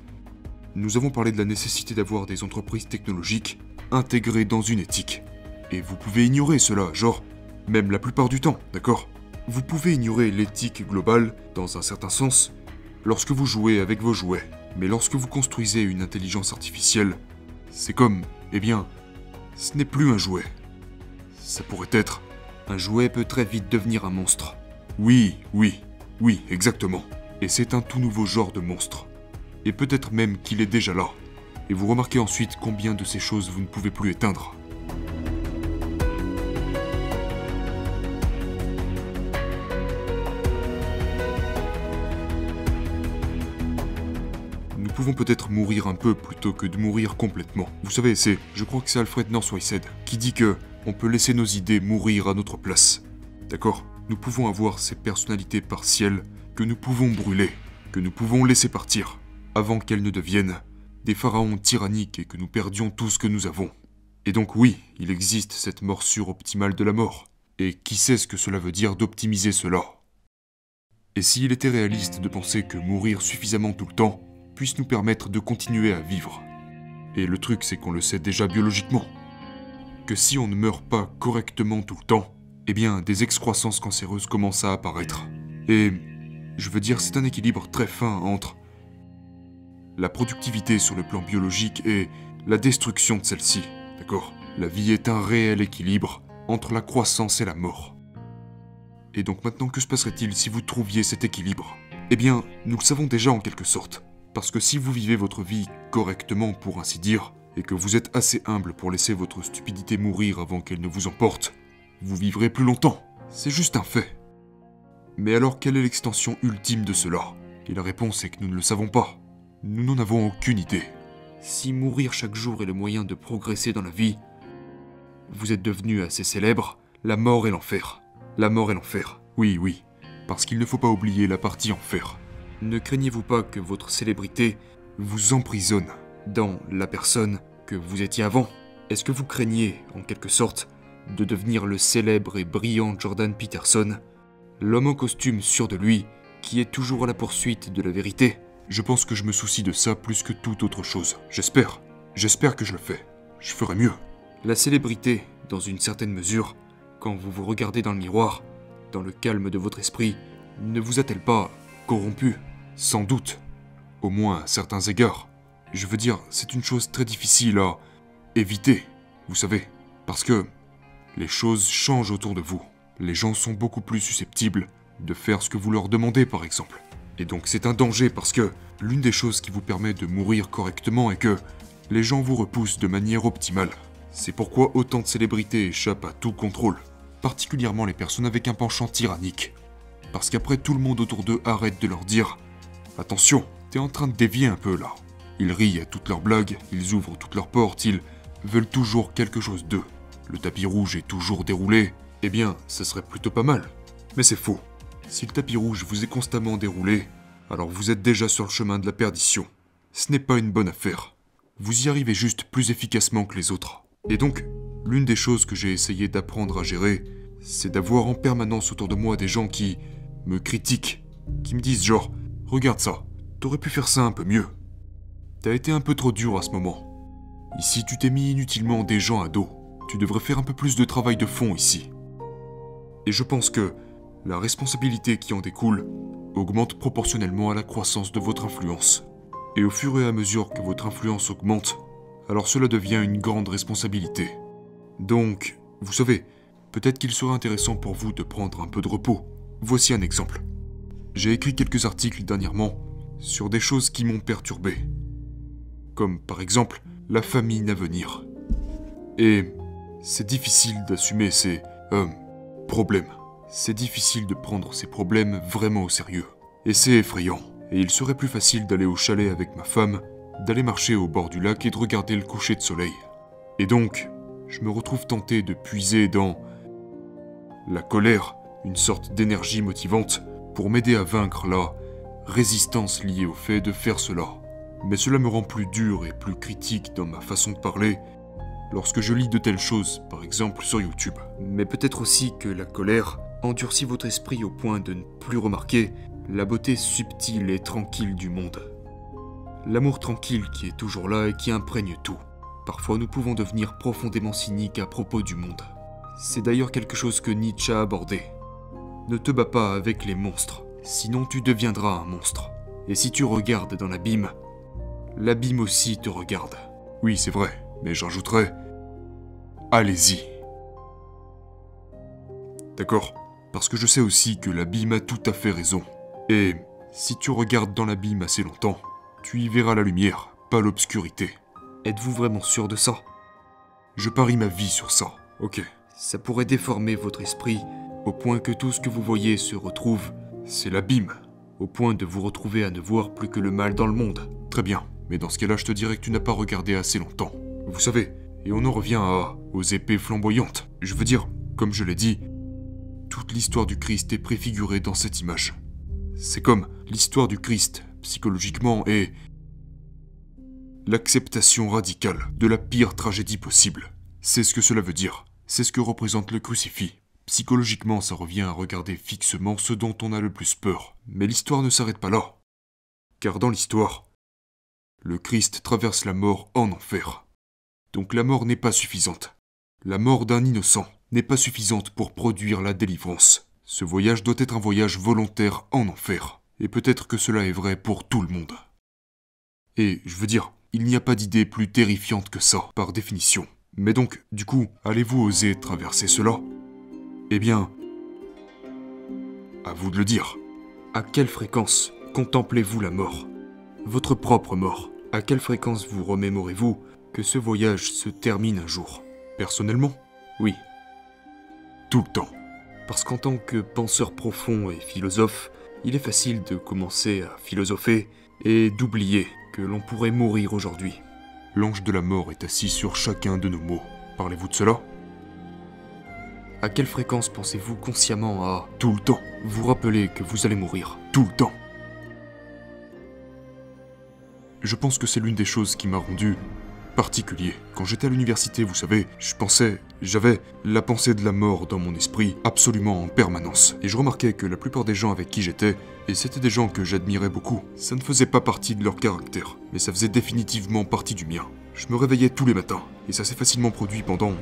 Nous avons parlé de la nécessité d'avoir des entreprises technologiques intégrées dans une éthique. Et vous pouvez ignorer cela, genre, même la plupart du temps, d'accord? Vous pouvez ignorer l'éthique globale, dans un certain sens, lorsque vous jouez avec vos jouets. Mais lorsque vous construisez une intelligence artificielle, c'est comme, eh bien, ce n'est plus un jouet. Ça pourrait être... Un jouet peut très vite devenir un monstre. Oui, exactement. Et c'est un tout nouveau genre de monstre. Et peut-être même qu'il est déjà là. Et vous remarquez ensuite combien de ces choses vous ne pouvez plus éteindre. Nous pouvons peut-être mourir un peu plutôt que de mourir complètement. Vous savez, je crois que c'est Alfred North Whitehead qui dit que on peut laisser nos idées mourir à notre place. D'accord? Nous pouvons avoir ces personnalités partielles que nous pouvons brûler, que nous pouvons laisser partir, avant qu'elles ne deviennent des pharaons tyranniques et que nous perdions tout ce que nous avons. Et donc oui, il existe cette morsure optimale de la mort. Et qui sait ce que cela veut dire d'optimiser cela? Et s'il était réaliste de penser que mourir suffisamment tout le temps puisse nous permettre de continuer à vivre? Et le truc, c'est qu'on le sait déjà biologiquement. Que si on ne meurt pas correctement tout le temps, eh bien, des excroissances cancéreuses commencent à apparaître. Et, je veux dire, c'est un équilibre très fin entre la productivité sur le plan biologique et la destruction de celle-ci, d'accord? La vie est un réel équilibre entre la croissance et la mort. Et donc maintenant, que se passerait-il si vous trouviez cet équilibre? Eh bien, nous le savons déjà en quelque sorte. Parce que si vous vivez votre vie correctement, pour ainsi dire, et que vous êtes assez humble pour laisser votre stupidité mourir avant qu'elle ne vous emporte, vous vivrez plus longtemps. C'est juste un fait. Mais alors, quelle est l'extension ultime de cela? Et la réponse est que nous ne le savons pas. Nous n'en avons aucune idée. Si mourir chaque jour est le moyen de progresser dans la vie, vous êtes devenu assez célèbre, la mort et l'enfer. La mort et l'enfer. Oui. Parce qu'il ne faut pas oublier la partie enfer. Ne craignez-vous pas que votre célébrité vous emprisonne dans la personne que vous étiez avant? Est-ce que vous craignez, en quelque sorte, de devenir le célèbre et brillant Jordan Peterson, l'homme en costume sûr de lui, qui est toujours à la poursuite de la vérité? Je pense que je me soucie de ça plus que toute autre chose. J'espère que je le fais. Je ferai mieux. La célébrité, dans une certaine mesure, quand vous vous regardez dans le miroir, dans le calme de votre esprit, ne vous a-t-elle pas corrompu? Sans doute. Au moins à certains égards. Je veux dire, c'est une chose très difficile à éviter, vous savez. Parce que les choses changent autour de vous. Les gens sont beaucoup plus susceptibles de faire ce que vous leur demandez, par exemple. Et donc c'est un danger parce que l'une des choses qui vous permet de mourir correctement est que les gens vous repoussent de manière optimale. C'est pourquoi autant de célébrités échappent à tout contrôle, particulièrement les personnes avec un penchant tyrannique. Parce qu'après tout le monde autour d'eux arrête de leur dire « Attention, t'es en train de dévier un peu là ». Ils rient à toutes leurs blagues, ils ouvrent toutes leurs portes, ils veulent toujours quelque chose d'eux. Le tapis rouge est toujours déroulé, eh bien, ce serait plutôt pas mal. Mais c'est faux. Si le tapis rouge vous est constamment déroulé, alors vous êtes déjà sur le chemin de la perdition. Ce n'est pas une bonne affaire. vous y arrivez juste plus efficacement que les autres. Et donc, l'une des choses que j'ai essayé d'apprendre à gérer, c'est d'avoir en permanence autour de moi des gens qui me critiquent, qui me disent genre « Regarde ça, t'aurais pu faire ça un peu mieux. T'as été un peu trop dur à ce moment. Ici, tu t'es mis inutilement des gens à dos. Tu devrais faire un peu plus de travail de fond ici. » Et je pense que la responsabilité qui en découle augmente proportionnellement à la croissance de votre influence. Et au fur et à mesure que votre influence augmente, alors cela devient une grande responsabilité. Donc, vous savez, peut-être qu'il serait intéressant pour vous de prendre un peu de repos. Voici un exemple. J'ai écrit quelques articles dernièrement sur des choses qui m'ont perturbé. Comme par exemple, la famine à venir. Et c'est difficile d'assumer ces problèmes. C'est difficile de prendre ces problèmes vraiment au sérieux. Et c'est effrayant. Et il serait plus facile d'aller au chalet avec ma femme, d'aller marcher au bord du lac et de regarder le coucher de soleil. Et donc, je me retrouve tenté de puiser dans la colère, une sorte d'énergie motivante, pour m'aider à vaincre la résistance liée au fait de faire cela. Mais cela me rend plus dur et plus critique dans ma façon de parler lorsque je lis de telles choses, par exemple sur YouTube. Mais peut-être aussi que la colère endurcit votre esprit au point de ne plus remarquer la beauté subtile et tranquille du monde. L'amour tranquille qui est toujours là et qui imprègne tout. Parfois nous pouvons devenir profondément cyniques à propos du monde. C'est d'ailleurs quelque chose que Nietzsche a abordé. Ne te bats pas avec les monstres, sinon tu deviendras un monstre. Et si tu regardes dans l'abîme aussi te regarde. Oui, c'est vrai, mais j'ajouterais allez-y. D'accord, parce que je sais aussi que l'abîme a tout à fait raison. Et si tu regardes dans l'abîme assez longtemps, tu y verras la lumière, pas l'obscurité. Êtes-vous vraiment sûr de ça? Je parie ma vie sur ça. Ok. Ça pourrait déformer votre esprit, au point que tout ce que vous voyez se retrouve, c'est l'abîme. Au point de vous retrouver à ne voir plus que le mal dans le monde. Très bien, mais dans ce cas-là, je te dirais que tu n'as pas regardé assez longtemps. Vous savez, et on en revient aux épées flamboyantes. Je veux dire, comme je l'ai dit, toute l'histoire du Christ est préfigurée dans cette image. C'est comme l'histoire du Christ, psychologiquement, est l'acceptation radicale de la pire tragédie possible. C'est ce que cela veut dire. C'est ce que représente le crucifix. Psychologiquement, ça revient à regarder fixement ce dont on a le plus peur. Mais l'histoire ne s'arrête pas là. Car dans l'histoire, le Christ traverse la mort en enfer. Donc la mort n'est pas suffisante. La mort d'un innocent n'est pas suffisante pour produire la délivrance. Ce voyage doit être un voyage volontaire en enfer. Et peut-être que cela est vrai pour tout le monde. Et je veux dire, il n'y a pas d'idée plus terrifiante que ça, par définition. Mais donc, du coup, allez-vous oser traverser cela? Eh bien, à vous de le dire. À quelle fréquence contemplez-vous la mort? Votre propre mort. À quelle fréquence vous remémorez-vous que ce voyage se termine un jour? Personnellement, oui. Tout le temps. Parce qu'en tant que penseur profond et philosophe, il est facile de commencer à philosopher et d'oublier que l'on pourrait mourir aujourd'hui. L'ange de la mort est assis sur chacun de nos mots. Parlez-vous de cela? À quelle fréquence pensez-vous consciemment à tout le temps vous rappeler que vous allez mourir? Tout le temps. Je pense que c'est l'une des choses qui m'a rendu particulier. Quand j'étais à l'université, vous savez, j'avais la pensée de la mort dans mon esprit absolument en permanence. Et je remarquais que la plupart des gens avec qui j'étais, et c'était des gens que j'admirais beaucoup, ça ne faisait pas partie de leur caractère, mais ça faisait définitivement partie du mien. Je me réveillais tous les matins, et ça s'est facilement produit pendant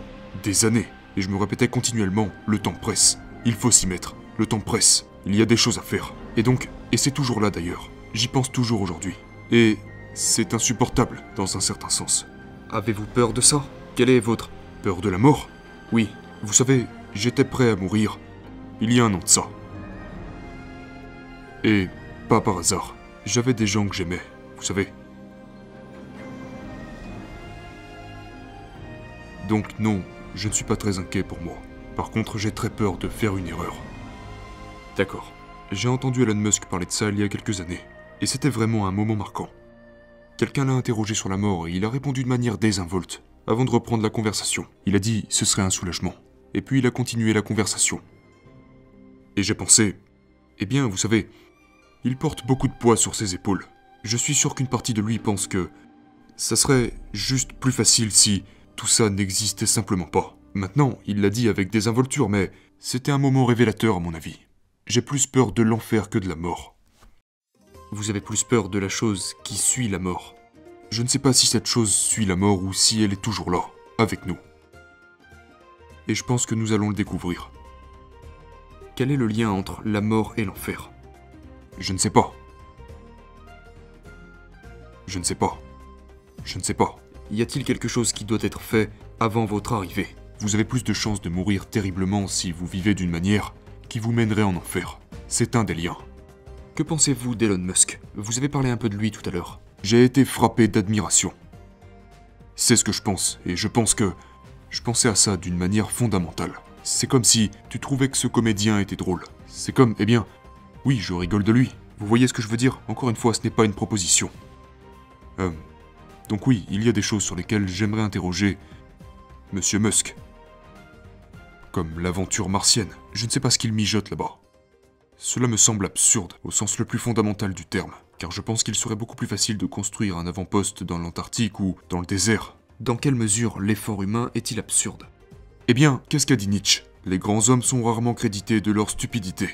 des années, et je me répétais continuellement, le temps presse, il faut s'y mettre, le temps presse, il y a des choses à faire. Et donc, et c'est toujours là d'ailleurs, j'y pense toujours aujourd'hui. Et c'est insupportable, dans un certain sens. Avez-vous peur de ça? Quelle est votre peur de la mort? Oui, vous savez, j'étais prêt à mourir il y a un an de ça. Et pas par hasard, j'avais des gens que j'aimais, vous savez. Donc non, je ne suis pas très inquiet pour moi. Par contre, j'ai très peur de faire une erreur. D'accord. J'ai entendu Elon Musk parler de ça il y a quelques années, et c'était vraiment un moment marquant. Quelqu'un l'a interrogé sur la mort et il a répondu de manière désinvolte, avant de reprendre la conversation. Il a dit « ce serait un soulagement ». Et puis il a continué la conversation. Et j'ai pensé « eh bien, vous savez, il porte beaucoup de poids sur ses épaules. Je suis sûr qu'une partie de lui pense que Ça serait juste plus facile si tout ça n'existait simplement pas. Maintenant, il l'a dit avec désinvolture, mais c'était un moment révélateur à mon avis. J'ai plus peur de l'enfer que de la mort. Vous avez plus peur de la chose qui suit la mort. Je ne sais pas si cette chose suit la mort ou si elle est toujours là, avec nous. Et je pense que nous allons le découvrir. Quel est le lien entre la mort et l'enfer? Je ne sais pas. Je ne sais pas. Je ne sais pas. Y a-t-il quelque chose qui doit être fait avant votre arrivée? Vous avez plus de chances de mourir terriblement si vous vivez d'une manière qui vous mènerait en enfer. C'est un des liens. Que pensez-vous d'Elon Musk? Vous avez parlé un peu de lui tout à l'heure. J'ai été frappé d'admiration. C'est ce que je pense, et je pense que... Je pensais à ça d'une manière fondamentale. C'est comme si tu trouvais que ce comédien était drôle. C'est comme, eh bien... Oui, je rigole de lui. Vous voyez ce que je veux dire? Encore une fois, ce n'est pas une proposition. Donc oui, il y a des choses sur lesquelles j'aimerais interroger Monsieur Musk. Comme l'aventure martienne. Je ne sais pas ce qu'il mijote là-bas. Cela me semble absurde, au sens le plus fondamental du terme, car je pense qu'il serait beaucoup plus facile de construire un avant-poste dans l'Antarctique ou dans le désert. Dans quelle mesure l'effort humain est-il absurde? Eh bien, qu'est-ce qu'a dit Nietzsche? Les grands hommes sont rarement crédités de leur stupidité.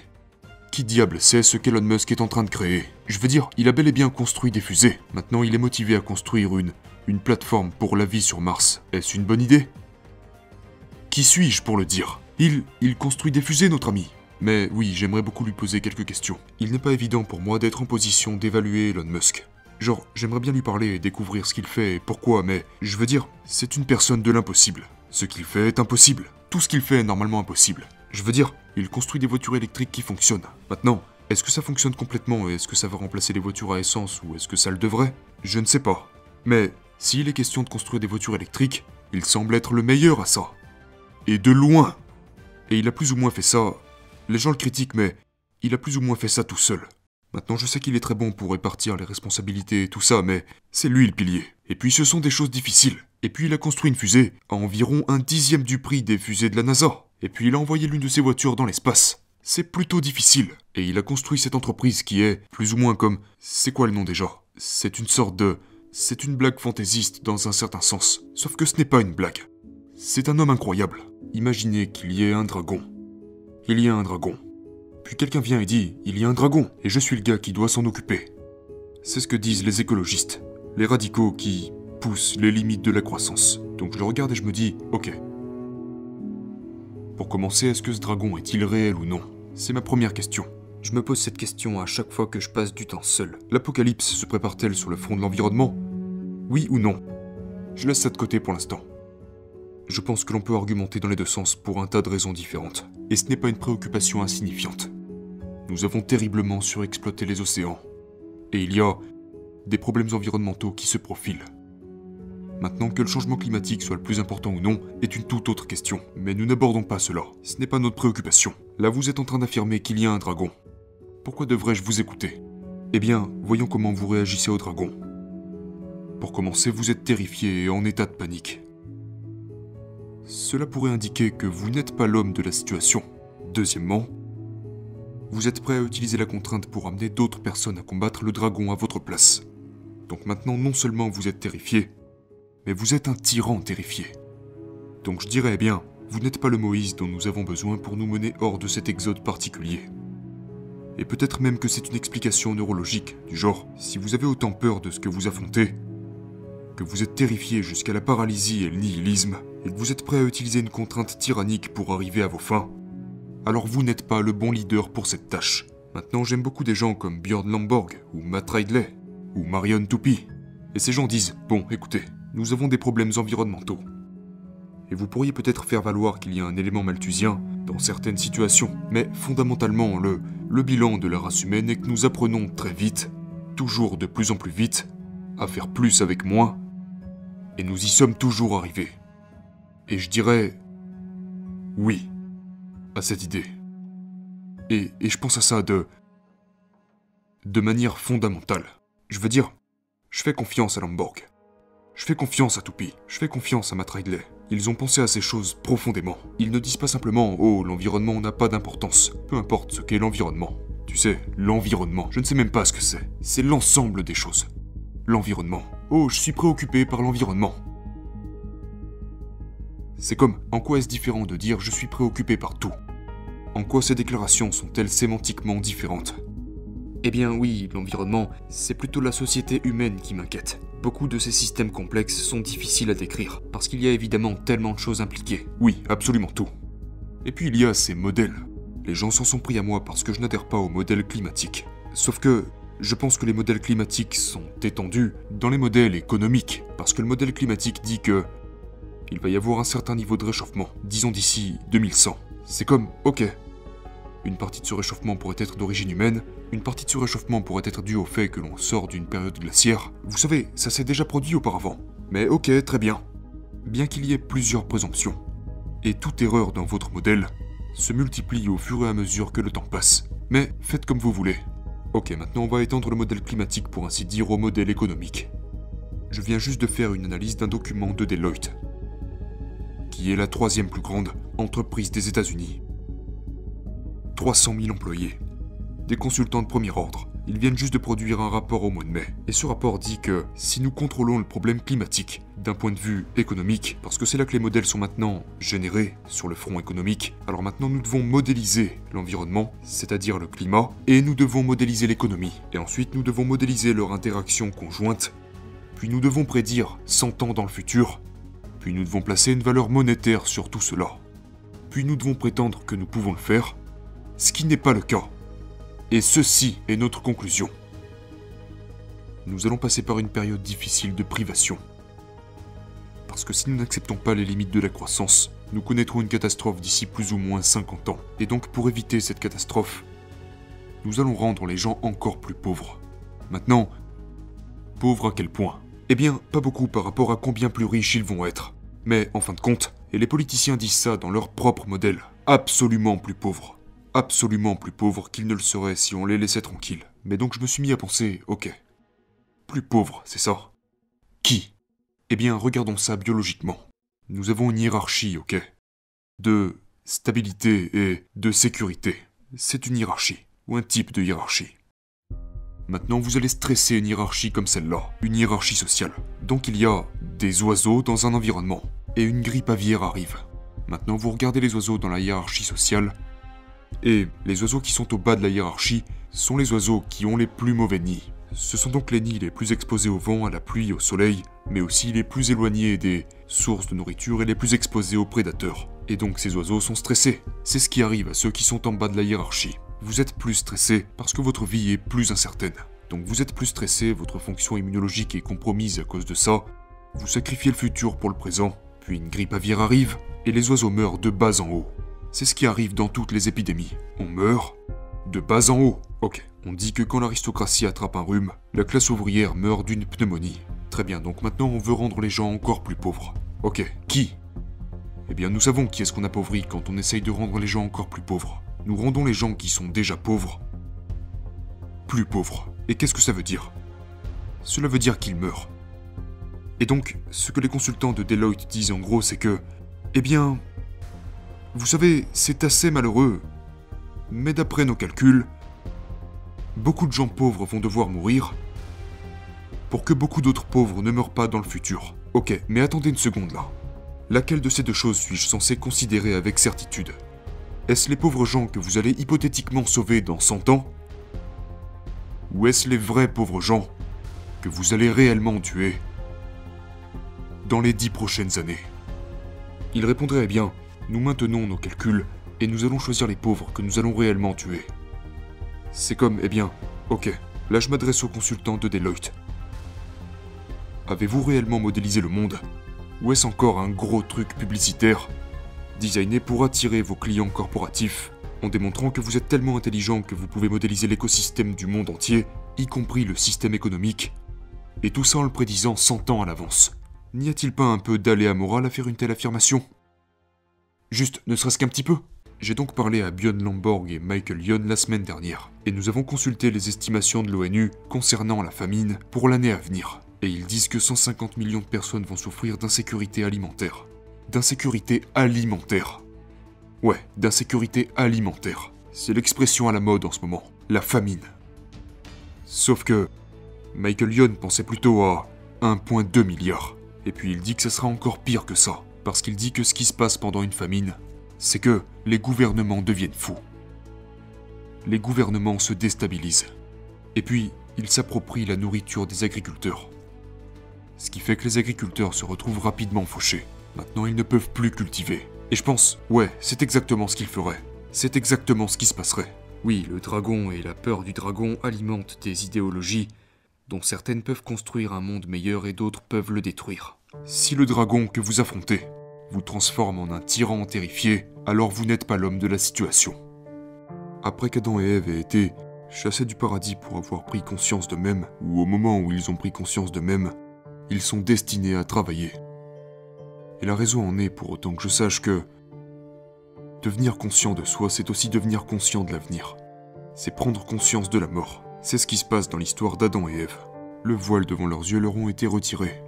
Qui diable sait ce qu'Elon Musk est en train de créer? Je veux dire, il a bel et bien construit des fusées. Maintenant, il est motivé à construire une plateforme pour la vie sur Mars. Est-ce une bonne idée? Qui suis-je pour le dire? Il construit des fusées, notre ami. Mais oui, j'aimerais beaucoup lui poser quelques questions. Il n'est pas évident pour moi d'être en position d'évaluer Elon Musk. Genre, j'aimerais bien lui parler et découvrir ce qu'il fait et pourquoi, mais je veux dire, c'est une personne de l'impossible. Ce qu'il fait est impossible. Tout ce qu'il fait est normalement impossible. Je veux dire, il construit des voitures électriques qui fonctionnent. Maintenant, est-ce que ça fonctionne complètement et est-ce que ça va remplacer les voitures à essence ou est-ce que ça le devrait? Je ne sais pas. Mais s'il est question de construire des voitures électriques, il semble être le meilleur à ça. Et de loin. Et il a plus ou moins fait ça... Les gens le critiquent, mais il a plus ou moins fait ça tout seul. Maintenant, je sais qu'il est très bon pour répartir les responsabilités et tout ça, mais c'est lui le pilier. Et puis ce sont des choses difficiles. Et puis il a construit une fusée à environ 1/10 du prix des fusées de la NASA. Et puis il a envoyé l'une de ses voitures dans l'espace. C'est plutôt difficile. Et il a construit cette entreprise qui est plus ou moins comme... C'est quoi le nom déjà? C'est une sorte de... C'est une blague fantaisiste dans un certain sens. Sauf que ce n'est pas une blague. C'est un homme incroyable. Imaginez qu'il y ait un dragon. Il y a un dragon. Puis quelqu'un vient et dit, il y a un dragon, et je suis le gars qui doit s'en occuper. C'est ce que disent les écologistes, les radicaux qui poussent les limites de la croissance. Donc je le regarde et je me dis, ok. Pour commencer, est-ce que ce dragon est-il réel ou non? C'est ma première question. Je me pose cette question à chaque fois que je passe du temps seul. L'apocalypse se prépare-t-elle sur le front de l'environnement? Oui ou non? Je laisse ça de côté pour l'instant. Je pense que l'on peut argumenter dans les deux sens pour un tas de raisons différentes. Et ce n'est pas une préoccupation insignifiante. Nous avons terriblement surexploité les océans. Et il y a des problèmes environnementaux qui se profilent. Maintenant, que le changement climatique soit le plus important ou non est une toute autre question. Mais nous n'abordons pas cela. Ce n'est pas notre préoccupation. Là, vous êtes en train d'affirmer qu'il y a un dragon. Pourquoi devrais-je vous écouter? Eh bien, voyons comment vous réagissez au dragon. Pour commencer, vous êtes terrifié et en état de panique. Cela pourrait indiquer que vous n'êtes pas l'homme de la situation. Deuxièmement, vous êtes prêt à utiliser la contrainte pour amener d'autres personnes à combattre le dragon à votre place. Donc maintenant, non seulement vous êtes terrifié, mais vous êtes un tyran terrifié. Donc je dirais, eh bien, vous n'êtes pas le Moïse dont nous avons besoin pour nous mener hors de cet exode particulier. Et peut-être même que c'est une explication neurologique, du genre, si vous avez autant peur de ce que vous affrontez, que vous êtes terrifié jusqu'à la paralysie et le nihilisme, et que vous êtes prêt à utiliser une contrainte tyrannique pour arriver à vos fins, alors vous n'êtes pas le bon leader pour cette tâche. Maintenant, j'aime beaucoup des gens comme Björn Lomborg, ou Matt Ridley, ou Marion Toupi. Et ces gens disent, bon, écoutez, nous avons des problèmes environnementaux. Et vous pourriez peut-être faire valoir qu'il y a un élément malthusien dans certaines situations, mais fondamentalement, le bilan de la race humaine est que nous apprenons très vite, toujours de plus en plus vite, à faire plus avec moins, et nous y sommes toujours arrivés. Et je dirais oui à cette idée. Et je pense à ça de manière fondamentale. Je veux dire, je fais confiance à Lomborg. Je fais confiance à Toupi. Je fais confiance à Matt Ridley. Ils ont pensé à ces choses profondément. Ils ne disent pas simplement « Oh, l'environnement n'a pas d'importance ». Peu importe ce qu'est l'environnement. Tu sais, l'environnement, je ne sais même pas ce que c'est. C'est l'ensemble des choses. L'environnement. Oh, je suis préoccupé par l'environnement. C'est comme, en quoi est-ce différent de dire je suis préoccupé par tout? En quoi ces déclarations sont-elles sémantiquement différentes? Eh bien oui, l'environnement, c'est plutôt la société humaine qui m'inquiète. Beaucoup de ces systèmes complexes sont difficiles à décrire, parce qu'il y a évidemment tellement de choses impliquées. Oui, absolument tout. Et puis il y a ces modèles. Les gens s'en sont pris à moi parce que je n'adhère pas au modèle climatique. Sauf que, je pense que les modèles climatiques sont étendus dans les modèles économiques, parce que le modèle climatique dit que il va y avoir un certain niveau de réchauffement, disons d'ici 2100. C'est comme, ok, une partie de ce réchauffement pourrait être d'origine humaine, une partie de ce réchauffement pourrait être due au fait que l'on sort d'une période glaciaire. Vous savez, ça s'est déjà produit auparavant. Mais ok, très bien. Bien qu'il y ait plusieurs présomptions. Et toute erreur dans votre modèle se multiplie au fur et à mesure que le temps passe. Mais faites comme vous voulez. Ok, maintenant on va étendre le modèle climatique pour ainsi dire au modèle économique. Je viens juste de faire une analyse d'un document de Deloitte, qui est la 3e plus grande entreprise des États-Unis. 300 000 employés. Des consultants de premier ordre. Ils viennent juste de produire un rapport au mois de mai. Et ce rapport dit que si nous contrôlons le problème climatique d'un point de vue économique, parce que c'est là que les modèles sont maintenant générés sur le front économique, alors maintenant nous devons modéliser l'environnement, c'est-à-dire le climat, et nous devons modéliser l'économie. Et ensuite nous devons modéliser leur interaction conjointe, puis nous devons prédire 100 ans dans le futur, puis nous devons placer une valeur monétaire sur tout cela. Puis nous devons prétendre que nous pouvons le faire, ce qui n'est pas le cas. Et ceci est notre conclusion. Nous allons passer par une période difficile de privation. Parce que si nous n'acceptons pas les limites de la croissance, nous connaîtrons une catastrophe d'ici plus ou moins 50 ans. Et donc pour éviter cette catastrophe, nous allons rendre les gens encore plus pauvres. Maintenant, pauvres à quel point? Eh bien, pas beaucoup par rapport à combien plus riches ils vont être. Mais en fin de compte, et les politiciens disent ça dans leur propre modèle, absolument plus pauvres. Absolument plus pauvres qu'ils ne le seraient si on les laissait tranquilles. Mais donc je me suis mis à penser, ok, plus pauvres, c'est ça? Qui? Eh bien, regardons ça biologiquement. Nous avons une hiérarchie, ok? De stabilité et de sécurité. C'est une hiérarchie, ou un type de hiérarchie. Maintenant, vous allez stresser une hiérarchie comme celle-là, une hiérarchie sociale. Donc il y a des oiseaux dans un environnement, et une grippe aviaire arrive. Maintenant, vous regardez les oiseaux dans la hiérarchie sociale, et les oiseaux qui sont au bas de la hiérarchie sont les oiseaux qui ont les plus mauvais nids. Ce sont donc les nids les plus exposés au vent, à la pluie, au soleil, mais aussi les plus éloignés des sources de nourriture et les plus exposés aux prédateurs. Et donc ces oiseaux sont stressés. C'est ce qui arrive à ceux qui sont en bas de la hiérarchie. Vous êtes plus stressé parce que votre vie est plus incertaine. Donc vous êtes plus stressé, votre fonction immunologique est compromise à cause de ça. Vous sacrifiez le futur pour le présent, puis une grippe aviaire arrive, et les oiseaux meurent de bas en haut. C'est ce qui arrive dans toutes les épidémies. On meurt de bas en haut. Ok, on dit que quand l'aristocratie attrape un rhume, la classe ouvrière meurt d'une pneumonie. Très bien, donc maintenant on veut rendre les gens encore plus pauvres. Ok, qui? Eh bien nous savons qui est-ce qu'on appauvrit quand on essaye de rendre les gens encore plus pauvres. Nous rendons les gens qui sont déjà pauvres plus pauvres. Et qu'est-ce que ça veut dire? Cela veut dire qu'ils meurent. Et donc, ce que les consultants de Deloitte disent en gros, c'est que, eh bien, vous savez, c'est assez malheureux, mais d'après nos calculs, beaucoup de gens pauvres vont devoir mourir pour que beaucoup d'autres pauvres ne meurent pas dans le futur. Ok, mais attendez une seconde là. Laquelle de ces deux choses suis-je censé considérer avec certitude? Est-ce les pauvres gens que vous allez hypothétiquement sauver dans 100 ans? Ou est-ce les vrais pauvres gens que vous allez réellement tuer dans les 10 prochaines années? Il répondrait, eh bien, nous maintenons nos calculs et nous allons choisir les pauvres que nous allons réellement tuer. C'est comme, eh bien, ok, là je m'adresse aux consultants de Deloitte. Avez-vous réellement modélisé le monde? Ou est-ce encore un gros truc publicitaire, designé pour attirer vos clients corporatifs, en démontrant que vous êtes tellement intelligent que vous pouvez modéliser l'écosystème du monde entier, y compris le système économique, et tout ça en le prédisant 100 ans à l'avance? N'y a-t-il pas un peu d'aléa moral à faire une telle affirmation? Juste, ne serait-ce qu'un petit peu. J'ai donc parlé à Björn Lomborg et Michael Yon la semaine dernière, et nous avons consulté les estimations de l'ONU concernant la famine pour l'année à venir. Et ils disent que 150 millions de personnes vont souffrir d'insécurité alimentaire. D'insécurité alimentaire. Ouais, d'insécurité alimentaire. C'est l'expression à la mode en ce moment. La famine. Sauf que Michael Yon pensait plutôt à 1,2 milliard. Et puis il dit que ça sera encore pire que ça, parce qu'il dit que ce qui se passe pendant une famine, c'est que les gouvernements deviennent fous. Les gouvernements se déstabilisent. Et puis, ils s'approprient la nourriture des agriculteurs. Ce qui fait que les agriculteurs se retrouvent rapidement fauchés. Maintenant, ils ne peuvent plus cultiver. Et je pense, ouais, c'est exactement ce qu'ils feraient. C'est exactement ce qui se passerait. Oui, le dragon et la peur du dragon alimentent des idéologies dont certaines peuvent construire un monde meilleur et d'autres peuvent le détruire. Si le dragon que vous affrontez vous transforme en un tyran terrifié, alors vous n'êtes pas l'homme de la situation. Après qu'Adam et Ève aient été chassés du paradis pour avoir pris conscience d'eux-mêmes, ou au moment où ils ont pris conscience d'eux-mêmes, ils sont destinés à travailler. Et la raison en est pour autant que je sache que devenir conscient de soi, c'est aussi devenir conscient de l'avenir. C'est prendre conscience de la mort. C'est ce qui se passe dans l'histoire d'Adam et Ève. Le voile devant leurs yeux leur ont été retirés.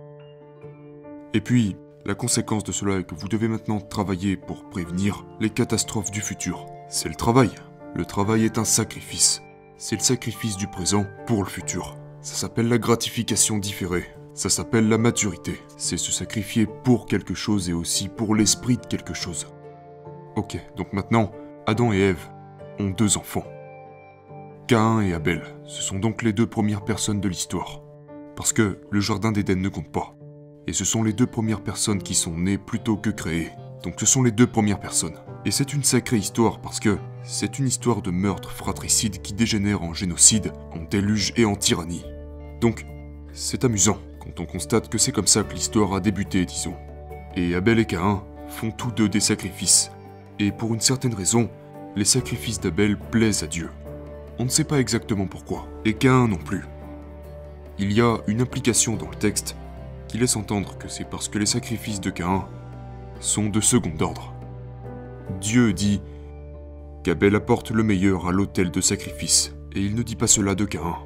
Et puis, la conséquence de cela est que vous devez maintenant travailler pour prévenir les catastrophes du futur. C'est le travail. Le travail est un sacrifice. C'est le sacrifice du présent pour le futur. Ça s'appelle la gratification différée. Ça s'appelle la maturité. C'est se sacrifier pour quelque chose et aussi pour l'esprit de quelque chose. Ok, donc maintenant, Adam et Ève ont 2 enfants. Caïn et Abel, ce sont donc les 2 premières personnes de l'histoire. Parce que le jardin d'Éden ne compte pas. Et ce sont les 2 premières personnes qui sont nées plutôt que créées. Donc ce sont les 2 premières personnes. Et c'est une sacrée histoire parce que c'est une histoire de meurtre fratricide qui dégénère en génocide, en déluge et en tyrannie. Donc, c'est amusant quand on constate que c'est comme ça que l'histoire a débuté, disons. Et Abel et Caïn font tous 2 des sacrifices. Et pour une certaine raison, les sacrifices d'Abel plaisent à Dieu. On ne sait pas exactement pourquoi, et Caïn non plus. Il y a une implication dans le texte qui laisse entendre que c'est parce que les sacrifices de Caïn sont de second ordre. Dieu dit qu'Abel apporte le meilleur à l'autel de sacrifice, et il ne dit pas cela de Caïn.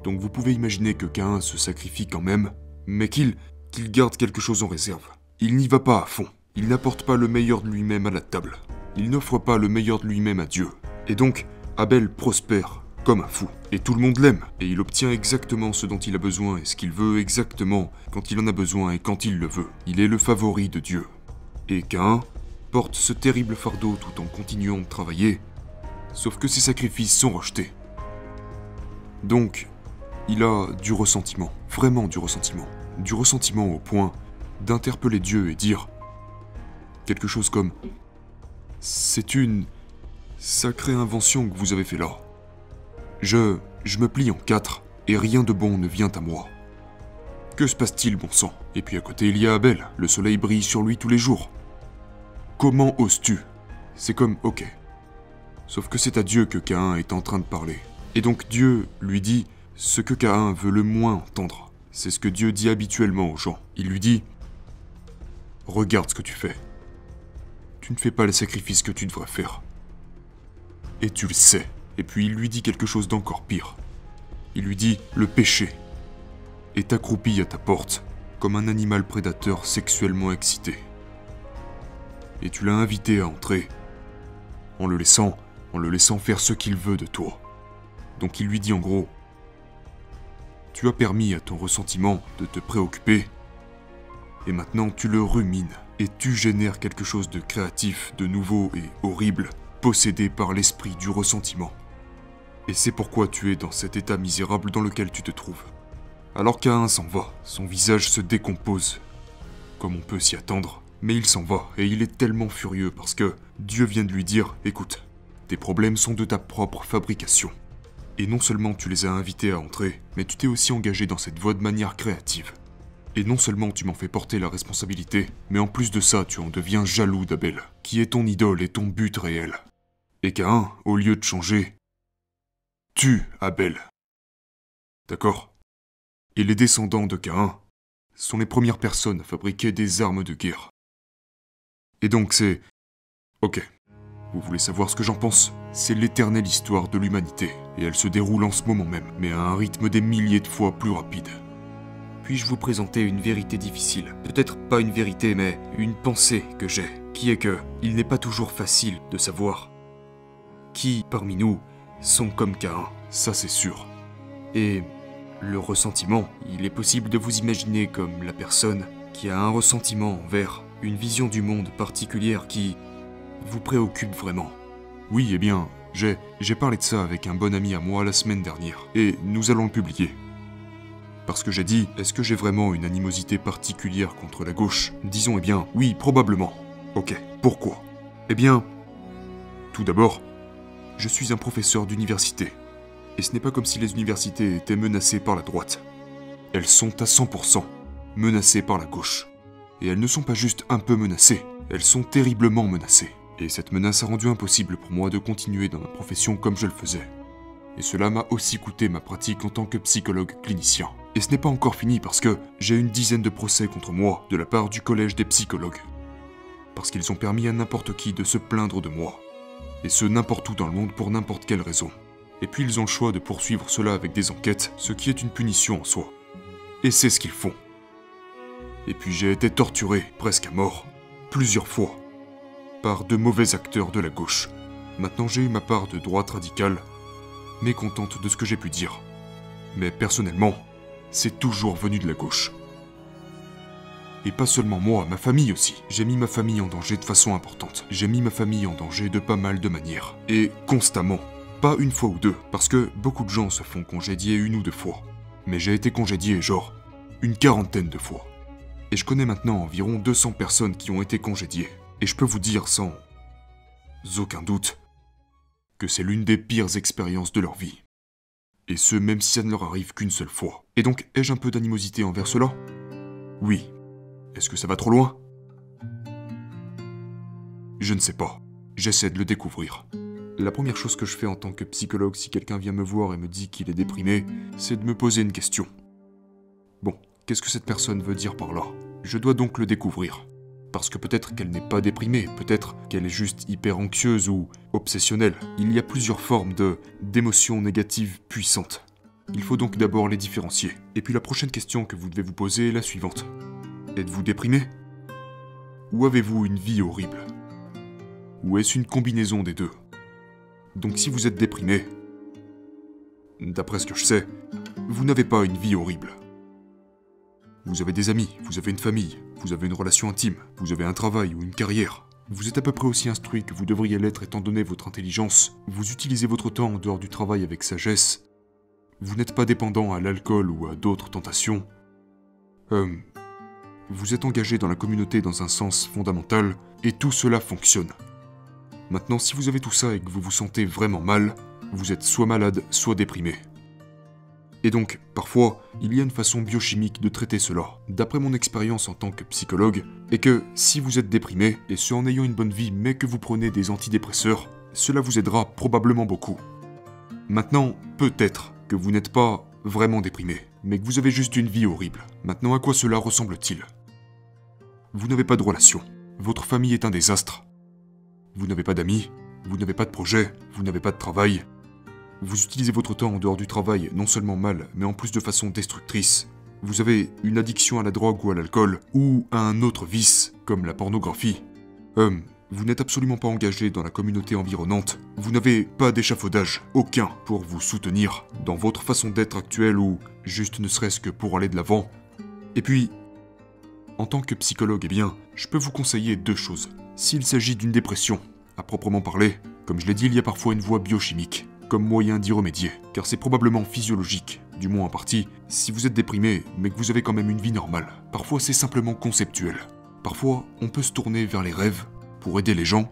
Donc vous pouvez imaginer que Caïn se sacrifie quand même, mais qu'il garde quelque chose en réserve. Il n'y va pas à fond, il n'apporte pas le meilleur de lui-même à la table, il n'offre pas le meilleur de lui-même à Dieu. Et donc, Abel prospère comme un fou, et tout le monde l'aime, et il obtient exactement ce dont il a besoin et ce qu'il veut exactement quand il en a besoin et quand il le veut. Il est le favori de Dieu. Et Caïn porte ce terrible fardeau tout en continuant de travailler, sauf que ses sacrifices sont rejetés. Donc, il a du ressentiment, vraiment du ressentiment au point d'interpeller Dieu et dire quelque chose comme « C'est une sacrée invention que vous avez fait là. Je me plie en 4 et rien de bon ne vient à moi. Que se passe-t-il, bon sang ?» Et puis à côté, il y a Abel, le soleil brille sur lui tous les jours. Comment oses-tu? C'est comme « ok ». Sauf que c'est à Dieu que Caïn est en train de parler. Et donc Dieu lui dit ce que Caïn veut le moins entendre. C'est ce que Dieu dit habituellement aux gens. Il lui dit « Regarde ce que tu fais. Tu ne fais pas les sacrifices que tu devrais faire. Et tu le sais. » Et puis il lui dit quelque chose d'encore pire. Il lui dit « Le péché est accroupi à ta porte comme un animal prédateur sexuellement excité. Et tu l'as invité à entrer en le laissant faire ce qu'il veut de toi. » Donc il lui dit en gros « Tu as permis à ton ressentiment de te préoccuper, et maintenant tu le rumines, et tu génères quelque chose de créatif, de nouveau et horrible, possédé par l'esprit du ressentiment. Et c'est pourquoi tu es dans cet état misérable dans lequel tu te trouves. » Alors Caïn s'en va, son visage se décompose, comme on peut s'y attendre, mais il s'en va, et il est tellement furieux parce que Dieu vient de lui dire « Écoute, tes problèmes sont de ta propre fabrication. Et non seulement tu les as invités à entrer, mais tu t'es aussi engagé dans cette voie de manière créative. Et non seulement tu m'en fais porter la responsabilité, mais en plus de ça, tu en deviens jaloux d'Abel, qui est ton idole et ton but réel. Et Caïn, au lieu de changer, tue Abel. D'accord? Et les descendants de Caïn sont les premières personnes à fabriquer des armes de guerre. Et donc c'est... Ok. Vous voulez savoir ce que j'en pense? C'est l'éternelle histoire de l'humanité, et elle se déroule en ce moment même, mais à un rythme des milliers de fois plus rapide. Puis-je vous présenter une vérité difficile? Peut-être pas une vérité, mais une pensée que j'ai, qui est que il n'est pas toujours facile de savoir qui, parmi nous, sont comme Caïn, ça c'est sûr. Et Le ressentiment, il est possible de vous imaginer comme la personne qui a un ressentiment envers une vision du monde particulière qui vous préoccupe vraiment. Oui, eh bien, j'ai parlé de ça avec un bon ami à moi la semaine dernière, et nous allons le publier. Parce que j'ai dit, est-ce que j'ai vraiment une animosité particulière contre la gauche? Disons, eh bien, oui, probablement. Ok, pourquoi? Eh bien, tout d'abord, je suis un professeur d'université. Et ce n'est pas comme si les universités étaient menacées par la droite. Elles sont à 100% menacées par la gauche. Et elles ne sont pas juste un peu menacées, elles sont terriblement menacées. Et cette menace a rendu impossible pour moi de continuer dans ma profession comme je le faisais. Et cela m'a aussi coûté ma pratique en tant que psychologue clinicien. Et ce n'est pas encore fini parce que j'ai une dizaine de procès contre moi de la part du collège des psychologues. Parce qu'ils ont permis à n'importe qui de se plaindre de moi. Et ce n'importe où dans le monde pour n'importe quelle raison. Et puis ils ont le choix de poursuivre cela avec des enquêtes, ce qui est une punition en soi. Et c'est ce qu'ils font. Et puis j'ai été torturé, presque à mort, plusieurs fois, par de mauvais acteurs de la gauche. Maintenant j'ai eu ma part de droite radicale, mécontente de ce que j'ai pu dire. Mais personnellement, c'est toujours venu de la gauche. Et pas seulement moi, ma famille aussi. J'ai mis ma famille en danger de façon importante. J'ai mis ma famille en danger de pas mal de manières. Et constamment. Pas une fois ou deux, parce que beaucoup de gens se font congédier une ou deux fois. Mais j'ai été congédié genre une quarantaine de fois. Et je connais maintenant environ 200 personnes qui ont été congédiées. Et je peux vous dire sans aucun doute que c'est l'une des pires expériences de leur vie. Et ce, même si ça ne leur arrive qu'une seule fois. Et donc, ai-je un peu d'animosité envers cela? Oui. Est-ce que ça va trop loin? Je ne sais pas. J'essaie de le découvrir. La première chose que je fais en tant que psychologue si quelqu'un vient me voir et me dit qu'il est déprimé, c'est de me poser une question. Bon, qu'est-ce que cette personne veut dire par là? Je dois donc le découvrir. Parce que peut-être qu'elle n'est pas déprimée, peut-être qu'elle est juste hyper anxieuse ou obsessionnelle. Il y a plusieurs formes d'émotions négatives puissantes. Il faut donc d'abord les différencier. Et puis la prochaine question que vous devez vous poser est la suivante. Êtes-vous déprimé? Ou avez-vous une vie horrible? Ou est-ce une combinaison des deux? Donc si vous êtes déprimé, d'après ce que je sais, vous n'avez pas une vie horrible. Vous avez des amis, vous avez une famille, vous avez une relation intime, vous avez un travail ou une carrière. Vous êtes à peu près aussi instruit que vous devriez l'être étant donné votre intelligence. Vous utilisez votre temps en dehors du travail avec sagesse. Vous n'êtes pas dépendant à l'alcool ou à d'autres tentations. Vous êtes engagé dans la communauté dans un sens fondamental, et tout cela fonctionne. Maintenant, si vous avez tout ça et que vous vous sentez vraiment mal, vous êtes soit malade, soit déprimé. Et donc, parfois, il y a une façon biochimique de traiter cela, d'après mon expérience en tant que psychologue, et que si vous êtes déprimé, et ce en ayant une bonne vie mais que vous prenez des antidépresseurs, cela vous aidera probablement beaucoup. Maintenant, peut-être que vous n'êtes pas vraiment déprimé, mais que vous avez juste une vie horrible. Maintenant, à quoi cela ressemble-t-il? Vous n'avez pas de relation, votre famille est un désastre. Vous n'avez pas d'amis, vous n'avez pas de projet, vous n'avez pas de travail. Vous utilisez votre temps en dehors du travail non seulement mal, mais en plus de façon destructrice. Vous avez une addiction à la drogue ou à l'alcool, ou à un autre vice, comme la pornographie. Vous n'êtes absolument pas engagé dans la communauté environnante. Vous n'avez pas d'échafaudage, aucun, pour vous soutenir dans votre façon d'être actuelle ou juste ne serait-ce que pour aller de l'avant. Et puis, en tant que psychologue, eh bien, je peux vous conseiller deux choses. S'il s'agit d'une dépression, à proprement parler, comme je l'ai dit, il y a parfois une voie biochimique, comme moyen d'y remédier, car c'est probablement physiologique, du moins en partie, si vous êtes déprimé, mais que vous avez quand même une vie normale. Parfois c'est simplement conceptuel. Parfois, on peut se tourner vers les rêves, pour aider les gens,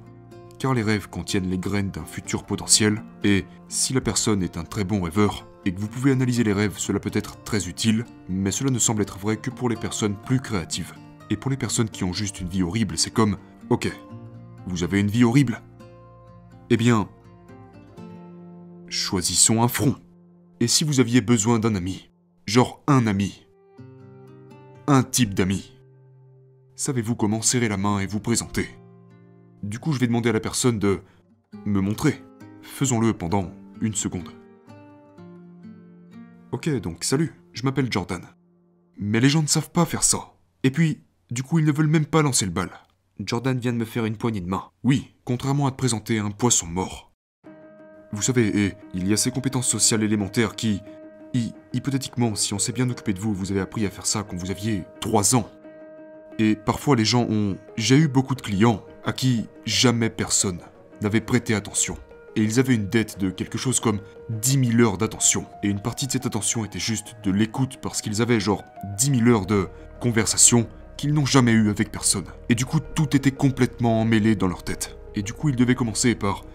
car les rêves contiennent les graines d'un futur potentiel, et si la personne est un très bon rêveur, et que vous pouvez analyser les rêves, cela peut être très utile, mais cela ne semble être vrai que pour les personnes plus créatives. Et pour les personnes qui ont juste une vie horrible, c'est comme... Ok, vous avez une vie horrible? Eh bien, choisissons un front. Et si vous aviez besoin d'un ami, genre un ami, un type d'ami, savez-vous comment serrer la main et vous présenter? Du coup, je vais demander à la personne de me montrer. Faisons-le pendant une seconde. Ok, donc salut, je m'appelle Jordan. Mais les gens ne savent pas faire ça. Et puis, du coup, ils ne veulent même pas lancer le bal. Jordan vient de me faire une poignée de main. Oui, contrairement à te présenter un poisson mort. Vous savez, et il y a ces compétences sociales élémentaires qui Hypothétiquement, si on s'est bien occupé de vous, vous avez appris à faire ça quand vous aviez 3 ans. Et parfois les gens ont... J'ai eu beaucoup de clients à qui jamais personne n'avait prêté attention. Et ils avaient une dette de quelque chose comme 10 000 heures d'attention. Et une partie de cette attention était juste de l'écoute parce qu'ils avaient genre 10 000 heures de conversation qu'ils n'ont jamais eu avec personne. Et du coup, tout était complètement emmêlé dans leur tête. Et du coup, ils devaient commencer par...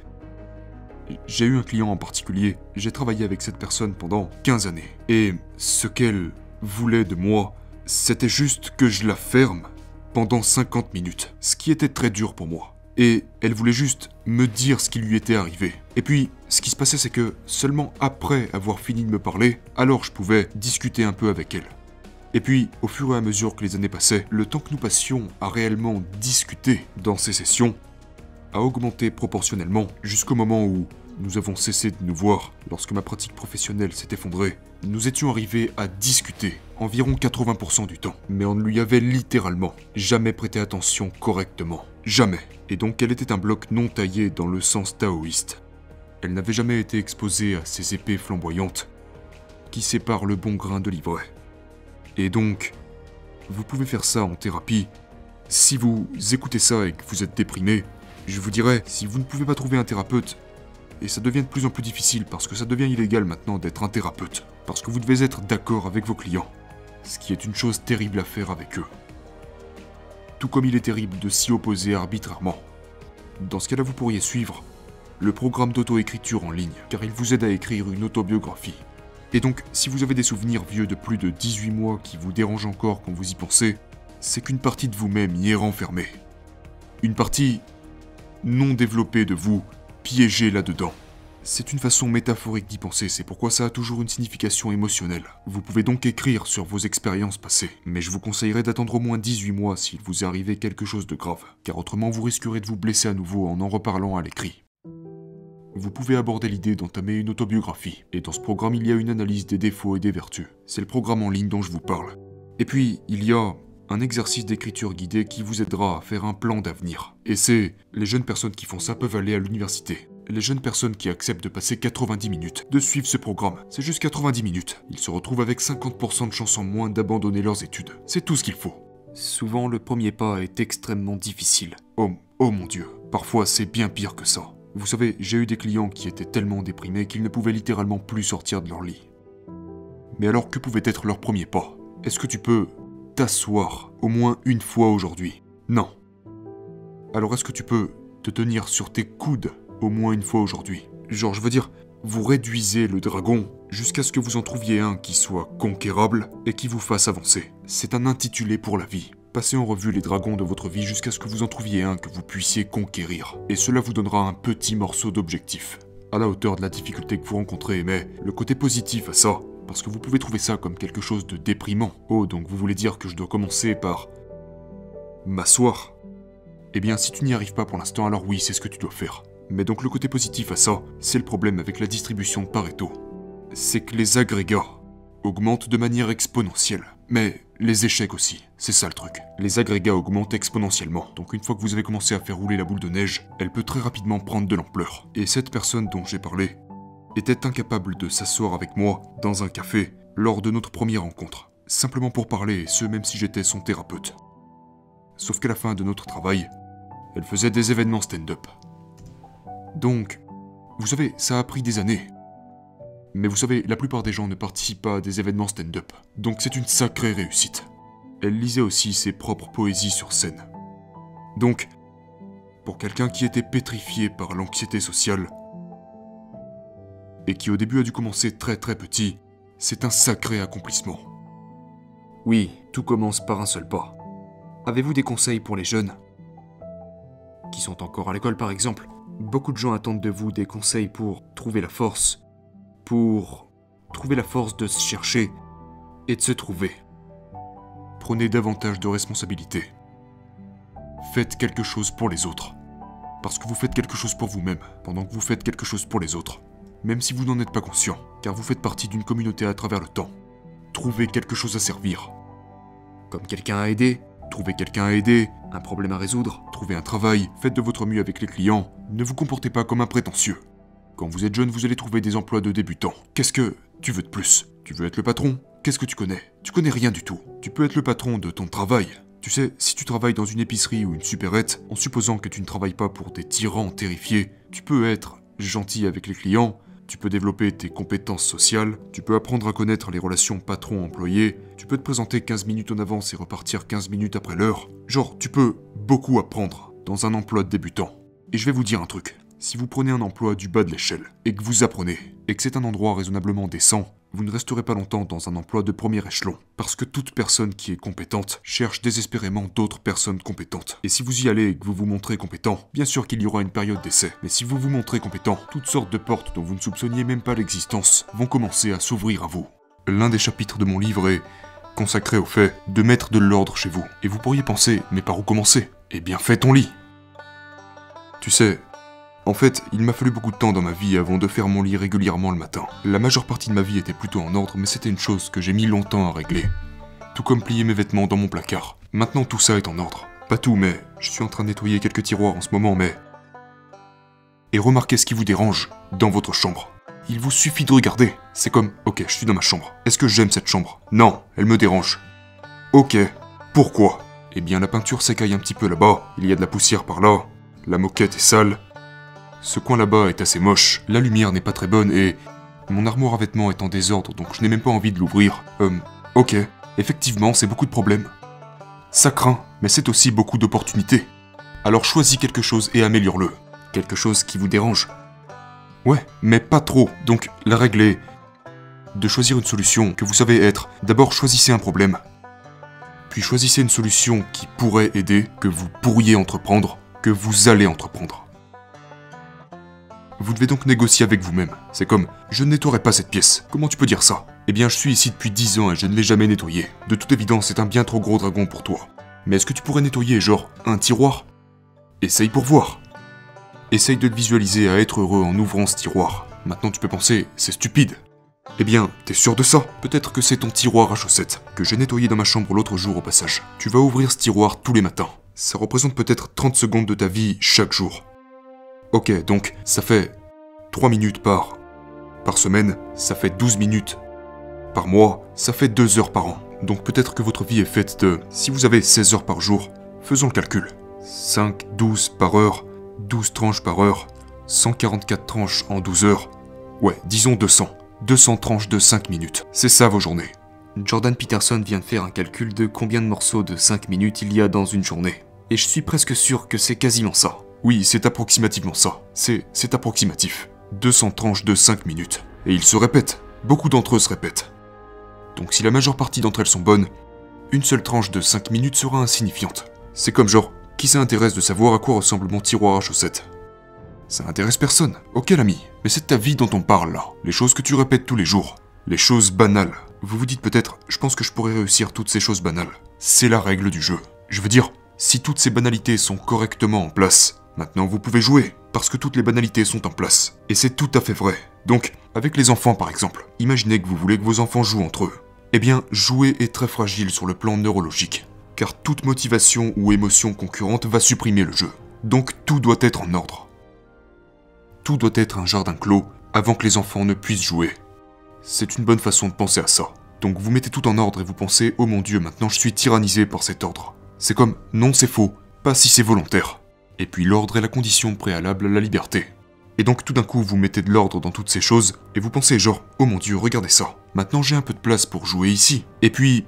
J'ai eu un client en particulier, j'ai travaillé avec cette personne pendant 15 années. Et ce qu'elle voulait de moi, c'était juste que je la ferme pendant 50 minutes. Ce qui était très dur pour moi. Et elle voulait juste me dire ce qui lui était arrivé. Et puis, ce qui se passait, c'est que seulement après avoir fini de me parler, alors je pouvais discuter un peu avec elle. Et puis, au fur et à mesure que les années passaient, le temps que nous passions à réellement discuter dans ces sessions a augmenté proportionnellement jusqu'au moment où nous avons cessé de nous voir. Lorsque ma pratique professionnelle s'est effondrée, nous étions arrivés à discuter environ 80% du temps. Mais on ne lui avait littéralement jamais prêté attention correctement. Jamais. Et donc elle était un bloc non taillé dans le sens taoïste. Elle n'avait jamais été exposée à ces épées flamboyantes qui séparent le bon grain de l'ivraie. Et donc, vous pouvez faire ça en thérapie. Si vous écoutez ça et que vous êtes déprimé, je vous dirais, si vous ne pouvez pas trouver un thérapeute, et ça devient de plus en plus difficile parce que ça devient illégal maintenant d'être un thérapeute, parce que vous devez être d'accord avec vos clients, ce qui est une chose terrible à faire avec eux. Tout comme il est terrible de s'y opposer arbitrairement. Dans ce cas-là, vous pourriez suivre le programme d'auto-écriture en ligne, car il vous aide à écrire une autobiographie. Et donc, si vous avez des souvenirs vieux de plus de 18 mois qui vous dérangent encore quand vous y pensez, c'est qu'une partie de vous-même y est renfermée. Une partie non développée de vous, piégée là-dedans. C'est une façon métaphorique d'y penser, c'est pourquoi ça a toujours une signification émotionnelle. Vous pouvez donc écrire sur vos expériences passées, mais je vous conseillerais d'attendre au moins 18 mois s'il vous est arrivé quelque chose de grave, car autrement vous risquerez de vous blesser à nouveau en reparlant à l'écrit. Vous pouvez aborder l'idée d'entamer une autobiographie, et dans ce programme il y a une analyse des défauts et des vertus. C'est le programme en ligne dont je vous parle. Et puis, il y a un exercice d'écriture guidée qui vous aidera à faire un plan d'avenir. Et les jeunes personnes qui font ça peuvent aller à l'université. Les jeunes personnes qui acceptent de passer 90 minutes, de suivre ce programme, c'est juste 90 minutes. Ils se retrouvent avec 50% de chances en moins d'abandonner leurs études. C'est tout ce qu'il faut. Souvent, le premier pas est extrêmement difficile. Oh mon Dieu, parfois c'est bien pire que ça. Vous savez, j'ai eu des clients qui étaient tellement déprimés qu'ils ne pouvaient littéralement plus sortir de leur lit. Mais alors, que pouvait être leur premier pas? Est-ce que tu peux t'asseoir au moins une fois aujourd'hui? Non. Alors est-ce que tu peux te tenir sur tes coudes au moins une fois aujourd'hui? Genre, je veux dire, vous réduisez le dragon jusqu'à ce que vous en trouviez un qui soit conquérable et qui vous fasse avancer. C'est un intitulé pour la vie. Passez en revue les dragons de votre vie jusqu'à ce que vous en trouviez un que vous puissiez conquérir. Et cela vous donnera un petit morceau d'objectif, à la hauteur de la difficulté que vous rencontrez, mais le côté positif à ça, parce que vous pouvez trouver ça comme quelque chose de déprimant. Oh, donc vous voulez dire que je dois commencer par m'asseoir? Eh bien, si tu n'y arrives pas pour l'instant, alors oui, c'est ce que tu dois faire. Mais donc le côté positif à ça, c'est le problème avec la distribution de Pareto. C'est que les agrégats augmentent de manière exponentielle. Mais les échecs aussi, c'est ça le truc. Les agrégats augmentent exponentiellement, donc une fois que vous avez commencé à faire rouler la boule de neige, elle peut très rapidement prendre de l'ampleur. Et cette personne dont j'ai parlé était incapable de s'asseoir avec moi dans un café lors de notre première rencontre, simplement pour parler, et ce même si j'étais son thérapeute. Sauf qu'à la fin de notre travail, elle faisait des événements stand-up. Donc, vous savez, ça a pris des années. Mais vous savez, la plupart des gens ne participent pas à des événements stand-up, donc c'est une sacrée réussite. Elle lisait aussi ses propres poésies sur scène. Donc, pour quelqu'un qui était pétrifié par l'anxiété sociale, et qui au début a dû commencer très très petit, c'est un sacré accomplissement. Oui, tout commence par un seul pas. Avez-vous des conseils pour les jeunes qui sont encore à l'école par exemple? Beaucoup de gens attendent de vous des conseils pour trouver la force, de se chercher et de se trouver. Prenez davantage de responsabilités. Faites quelque chose pour les autres. Parce que vous faites quelque chose pour vous-même, pendant que vous faites quelque chose pour les autres. Même si vous n'en êtes pas conscient, car vous faites partie d'une communauté à travers le temps. Trouvez quelque chose à servir. Comme quelqu'un à aider, trouvez quelqu'un à aider, un problème à résoudre, trouvez un travail, faites de votre mieux avec les clients, ne vous comportez pas comme un prétentieux. Quand vous êtes jeune, vous allez trouver des emplois de débutants. Qu'est-ce que tu veux de plus? Tu veux être le patron? Qu'est-ce que tu connais? Tu connais rien du tout. Tu peux être le patron de ton travail. Tu sais, si tu travailles dans une épicerie ou une supérette, en supposant que tu ne travailles pas pour des tyrans terrifiés, tu peux être gentil avec les clients, tu peux développer tes compétences sociales, tu peux apprendre à connaître les relations patron-employé, tu peux te présenter 15 minutes en avance et repartir 15 minutes après l'heure. Genre, tu peux beaucoup apprendre dans un emploi de débutant. Et je vais vous dire un truc. Si vous prenez un emploi du bas de l'échelle, et que vous apprenez, et que c'est un endroit raisonnablement décent, vous ne resterez pas longtemps dans un emploi de premier échelon. Parce que toute personne qui est compétente cherche désespérément d'autres personnes compétentes. Et si vous y allez et que vous vous montrez compétent, bien sûr qu'il y aura une période d'essai. Mais si vous vous montrez compétent, toutes sortes de portes dont vous ne soupçonniez même pas l'existence vont commencer à s'ouvrir à vous. L'un des chapitres de mon livre est consacré au fait de mettre de l'ordre chez vous. Et vous pourriez penser, mais par où commencer? Eh bien, fais ton lit. Tu sais, en fait, il m'a fallu beaucoup de temps dans ma vie avant de faire mon lit régulièrement le matin. La majeure partie de ma vie était plutôt en ordre, mais c'était une chose que j'ai mis longtemps à régler. Tout comme plier mes vêtements dans mon placard. Maintenant, tout ça est en ordre. Pas tout, mais je suis en train de nettoyer quelques tiroirs en ce moment, mais... Et remarquez ce qui vous dérange dans votre chambre. Il vous suffit de regarder. C'est comme, ok, je suis dans ma chambre. Est-ce que j'aime cette chambre? Non, elle me dérange. Ok, pourquoi? Eh bien, la peinture s'écaille un petit peu là-bas. Il y a de la poussière par là. La moquette est sale. Ce coin là-bas est assez moche, la lumière n'est pas très bonne et... Mon armoire à vêtements est en désordre, donc je n'ai même pas envie de l'ouvrir. Ok, effectivement, c'est beaucoup de problèmes. Ça craint, mais c'est aussi beaucoup d'opportunités. Alors choisis quelque chose et améliore-le. Quelque chose qui vous dérange. Ouais, mais pas trop. Donc, la règle est... de choisir une solution que vous savez être. D'abord, choisissez un problème. Puis choisissez une solution qui pourrait aider, que vous pourriez entreprendre, que vous allez entreprendre. Vous devez donc négocier avec vous-même. C'est comme, je ne nettoierai pas cette pièce. Comment tu peux dire ça? Eh bien, je suis ici depuis 10 ans et je ne l'ai jamais nettoyé. De toute évidence, c'est un bien trop gros dragon pour toi. Mais est-ce que tu pourrais nettoyer, genre, un tiroir? Essaye pour voir. Essaye de te visualiser à être heureux en ouvrant ce tiroir. Maintenant, tu peux penser, c'est stupide. Eh bien, t'es sûr de ça? Peut-être que c'est ton tiroir à chaussettes, que j'ai nettoyé dans ma chambre l'autre jour au passage. Tu vas ouvrir ce tiroir tous les matins. Ça représente peut-être 30 secondes de ta vie chaque jour. Ok, donc ça fait 3 minutes par semaine, ça fait 12 minutes par mois, ça fait 2 heures par an. Donc peut-être que votre vie est faite de... Si vous avez 16 heures par jour, faisons le calcul. 5, 12 par heure, 12 tranches par heure, 144 tranches en 12 heures. Ouais, disons 200. 200 tranches de 5 minutes. C'est ça vos journées. Jordan Peterson vient de faire un calcul de combien de morceaux de 5 minutes il y a dans une journée. Et je suis presque sûr que c'est quasiment ça. Oui, c'est approximativement ça. C'est approximatif. 200 tranches de 5 minutes. Et ils se répètent. Beaucoup d'entre eux se répètent. Donc si la majeure partie d'entre elles sont bonnes, une seule tranche de 5 minutes sera insignifiante. C'est comme genre, qui s'intéresse de savoir à quoi ressemble mon tiroir à chaussettes? Ça intéresse personne. Ok l'ami, mais c'est de ta vie dont on parle là. Les choses que tu répètes tous les jours. Les choses banales. Vous vous dites peut-être, je pense que je pourrais réussir toutes ces choses banales. C'est la règle du jeu. Je veux dire, si toutes ces banalités sont correctement en place, maintenant vous pouvez jouer, parce que toutes les banalités sont en place. Et c'est tout à fait vrai. Donc, avec les enfants par exemple, imaginez que vous voulez que vos enfants jouent entre eux. Eh bien, jouer est très fragile sur le plan neurologique, car toute motivation ou émotion concurrente va supprimer le jeu. Donc tout doit être en ordre. Tout doit être un jardin clos avant que les enfants ne puissent jouer. C'est une bonne façon de penser à ça. Donc vous mettez tout en ordre et vous pensez « Oh mon Dieu, maintenant je suis tyrannisé par cet ordre ». C'est comme « Non, c'est faux, pas si c'est volontaire ». Et puis l'ordre est la condition préalable à la liberté. Et donc tout d'un coup vous mettez de l'ordre dans toutes ces choses et vous pensez genre « Oh mon Dieu, regardez ça, maintenant j'ai un peu de place pour jouer ici ». Et puis,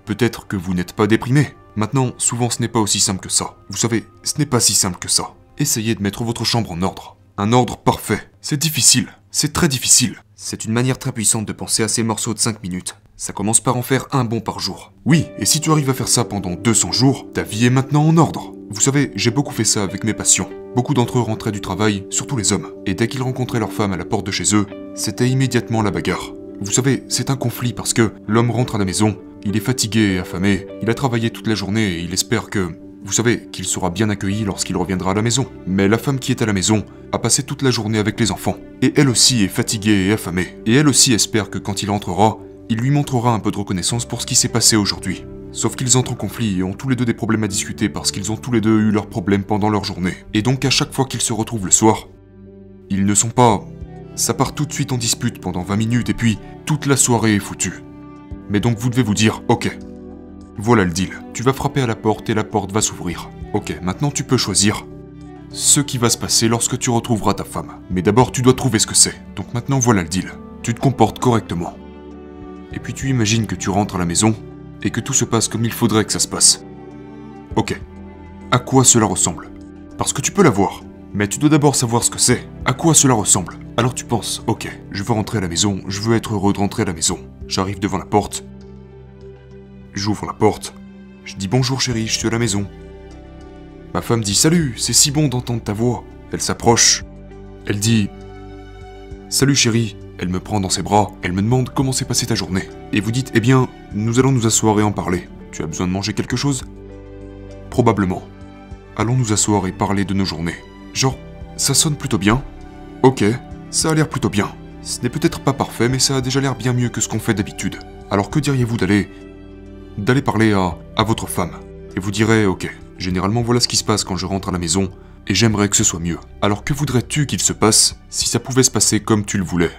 peut-être que vous n'êtes pas déprimé. Maintenant, souvent ce n'est pas aussi simple que ça. Vous savez, ce n'est pas si simple que ça. Essayez de mettre votre chambre en ordre. Un ordre parfait. C'est difficile. C'est très difficile. C'est une manière très puissante de penser à ces morceaux de 5 minutes. Ça commence par en faire un bon par jour. Oui, et si tu arrives à faire ça pendant 200 jours, ta vie est maintenant en ordre. Vous savez, j'ai beaucoup fait ça avec mes patients. Beaucoup d'entre eux rentraient du travail, surtout les hommes. Et dès qu'ils rencontraient leur femme à la porte de chez eux, c'était immédiatement la bagarre. Vous savez, c'est un conflit parce que l'homme rentre à la maison, il est fatigué et affamé, il a travaillé toute la journée et il espère que... Vous savez, qu'il sera bien accueilli lorsqu'il reviendra à la maison. Mais la femme qui est à la maison a passé toute la journée avec les enfants. Et elle aussi est fatiguée et affamée. Et elle aussi espère que quand il rentrera, il lui montrera un peu de reconnaissance pour ce qui s'est passé aujourd'hui. Sauf qu'ils entrent en conflit et ont tous les deux des problèmes à discuter parce qu'ils ont tous les deux eu leurs problèmes pendant leur journée. Et donc à chaque fois qu'ils se retrouvent le soir, ils ne sont pas... Ça part tout de suite en dispute pendant 20 minutes et puis toute la soirée est foutue. Mais donc vous devez vous dire, ok, voilà le deal. Tu vas frapper à la porte et la porte va s'ouvrir. Ok, maintenant tu peux choisir ce qui va se passer lorsque tu retrouveras ta femme. Mais d'abord tu dois trouver ce que c'est. Donc maintenant voilà le deal. Tu te comportes correctement. Et puis tu imagines que tu rentres à la maison et que tout se passe comme il faudrait que ça se passe. Ok. À quoi cela ressemble? Parce que tu peux la voir. Mais tu dois d'abord savoir ce que c'est. À quoi cela ressemble? Alors tu penses, ok, je veux rentrer à la maison, je veux être heureux de rentrer à la maison. J'arrive devant la porte. J'ouvre la porte. Je dis bonjour chérie, je suis à la maison. Ma femme dit salut, c'est si bon d'entendre ta voix. Elle s'approche. Elle dit salut chérie. Elle me prend dans ses bras. Elle me demande comment s'est passée ta journée. Et vous dites, eh bien, nous allons nous asseoir et en parler. Tu as besoin de manger quelque chose? Probablement. Allons nous asseoir et parler de nos journées. Genre, ça sonne plutôt bien. Ok, ça a l'air plutôt bien. Ce n'est peut-être pas parfait, mais ça a déjà l'air bien mieux que ce qu'on fait d'habitude. Alors que diriez-vous d'aller parler à votre femme? Et vous direz, ok, généralement voilà ce qui se passe quand je rentre à la maison, et j'aimerais que ce soit mieux. Alors que voudrais-tu qu'il se passe si ça pouvait se passer comme tu le voulais?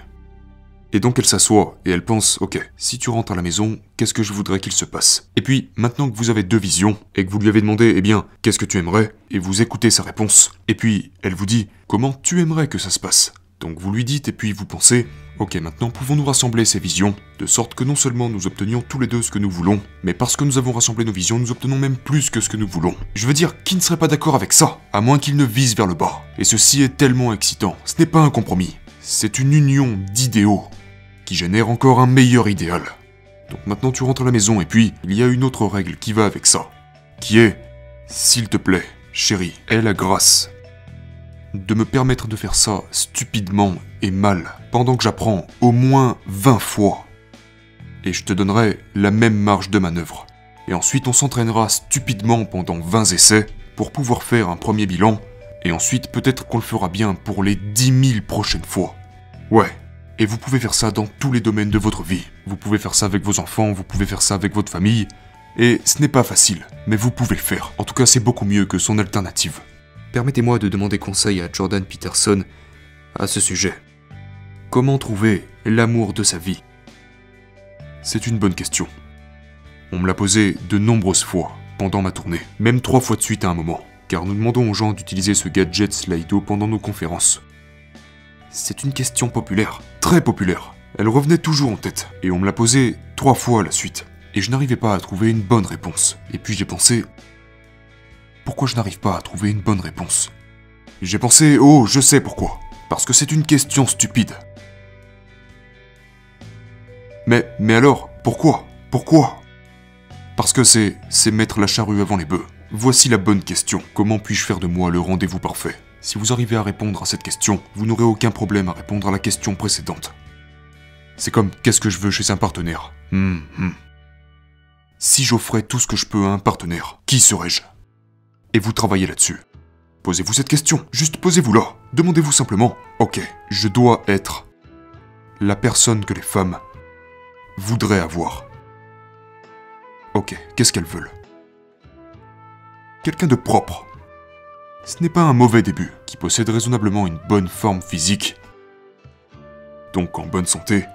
Et donc elle s'assoit, et elle pense, ok, si tu rentres à la maison, qu'est-ce que je voudrais qu'il se passe? Et puis, maintenant que vous avez deux visions, et que vous lui avez demandé, eh bien, qu'est-ce que tu aimerais? Et vous écoutez sa réponse. Et puis, elle vous dit, comment tu aimerais que ça se passe? Donc vous lui dites, et puis vous pensez, ok, maintenant pouvons-nous rassembler ces visions, de sorte que non seulement nous obtenions tous les deux ce que nous voulons, mais parce que nous avons rassemblé nos visions, nous obtenons même plus que ce que nous voulons. Je veux dire, qui ne serait pas d'accord avec ça? À moins qu'il ne vise vers le bas. Et ceci est tellement excitant, ce n'est pas un compromis. C'est une union d'idéaux qui génère encore un meilleur idéal. Donc maintenant tu rentres à la maison et puis il y a une autre règle qui va avec ça, qui est, s'il te plaît, chérie, aie la grâce de me permettre de faire ça stupidement et mal, pendant que j'apprends au moins 20 fois. Et je te donnerai la même marge de manœuvre. Et ensuite on s'entraînera stupidement pendant 20 essais pour pouvoir faire un premier bilan, et ensuite peut-être qu'on le fera bien pour les 10 000 prochaines fois. Ouais. Et vous pouvez faire ça dans tous les domaines de votre vie. Vous pouvez faire ça avec vos enfants, vous pouvez faire ça avec votre famille. Et ce n'est pas facile, mais vous pouvez le faire. En tout cas, c'est beaucoup mieux que son alternative. Permettez-moi de demander conseil à Jordan Peterson à ce sujet. Comment trouver l'amour de sa vie? C'est une bonne question. On me l'a posée de nombreuses fois pendant ma tournée, même 3 fois de suite à un moment, car nous demandons aux gens d'utiliser ce gadget Slido pendant nos conférences. C'est une question populaire, très populaire. Elle revenait toujours en tête, et on me l'a posée 3 fois à la suite, et je n'arrivais pas à trouver une bonne réponse. Et puis j'ai pensé, pourquoi je n'arrive pas à trouver une bonne réponse? J'ai pensé, oh, je sais pourquoi. Parce que c'est une question stupide. Mais alors, pourquoi? Pourquoi? Parce que c'est mettre la charrue avant les bœufs. Voici la bonne question. Comment puis-je faire de moi le rendez-vous parfait? Si vous arrivez à répondre à cette question, vous n'aurez aucun problème à répondre à la question précédente. C'est comme, qu'est-ce que je veux chez un partenaire? Si j'offrais tout ce que je peux à un partenaire, qui serais-je? Et vous travaillez là-dessus. Posez-vous cette question, juste posez-vous-la. Demandez-vous simplement, ok, je dois être la personne que les femmes voudraient avoir. Ok, qu'est-ce qu'elles veulent? Quelqu'un de propre. Ce n'est pas un mauvais début, qui possède raisonnablement une bonne forme physique, donc en bonne santé,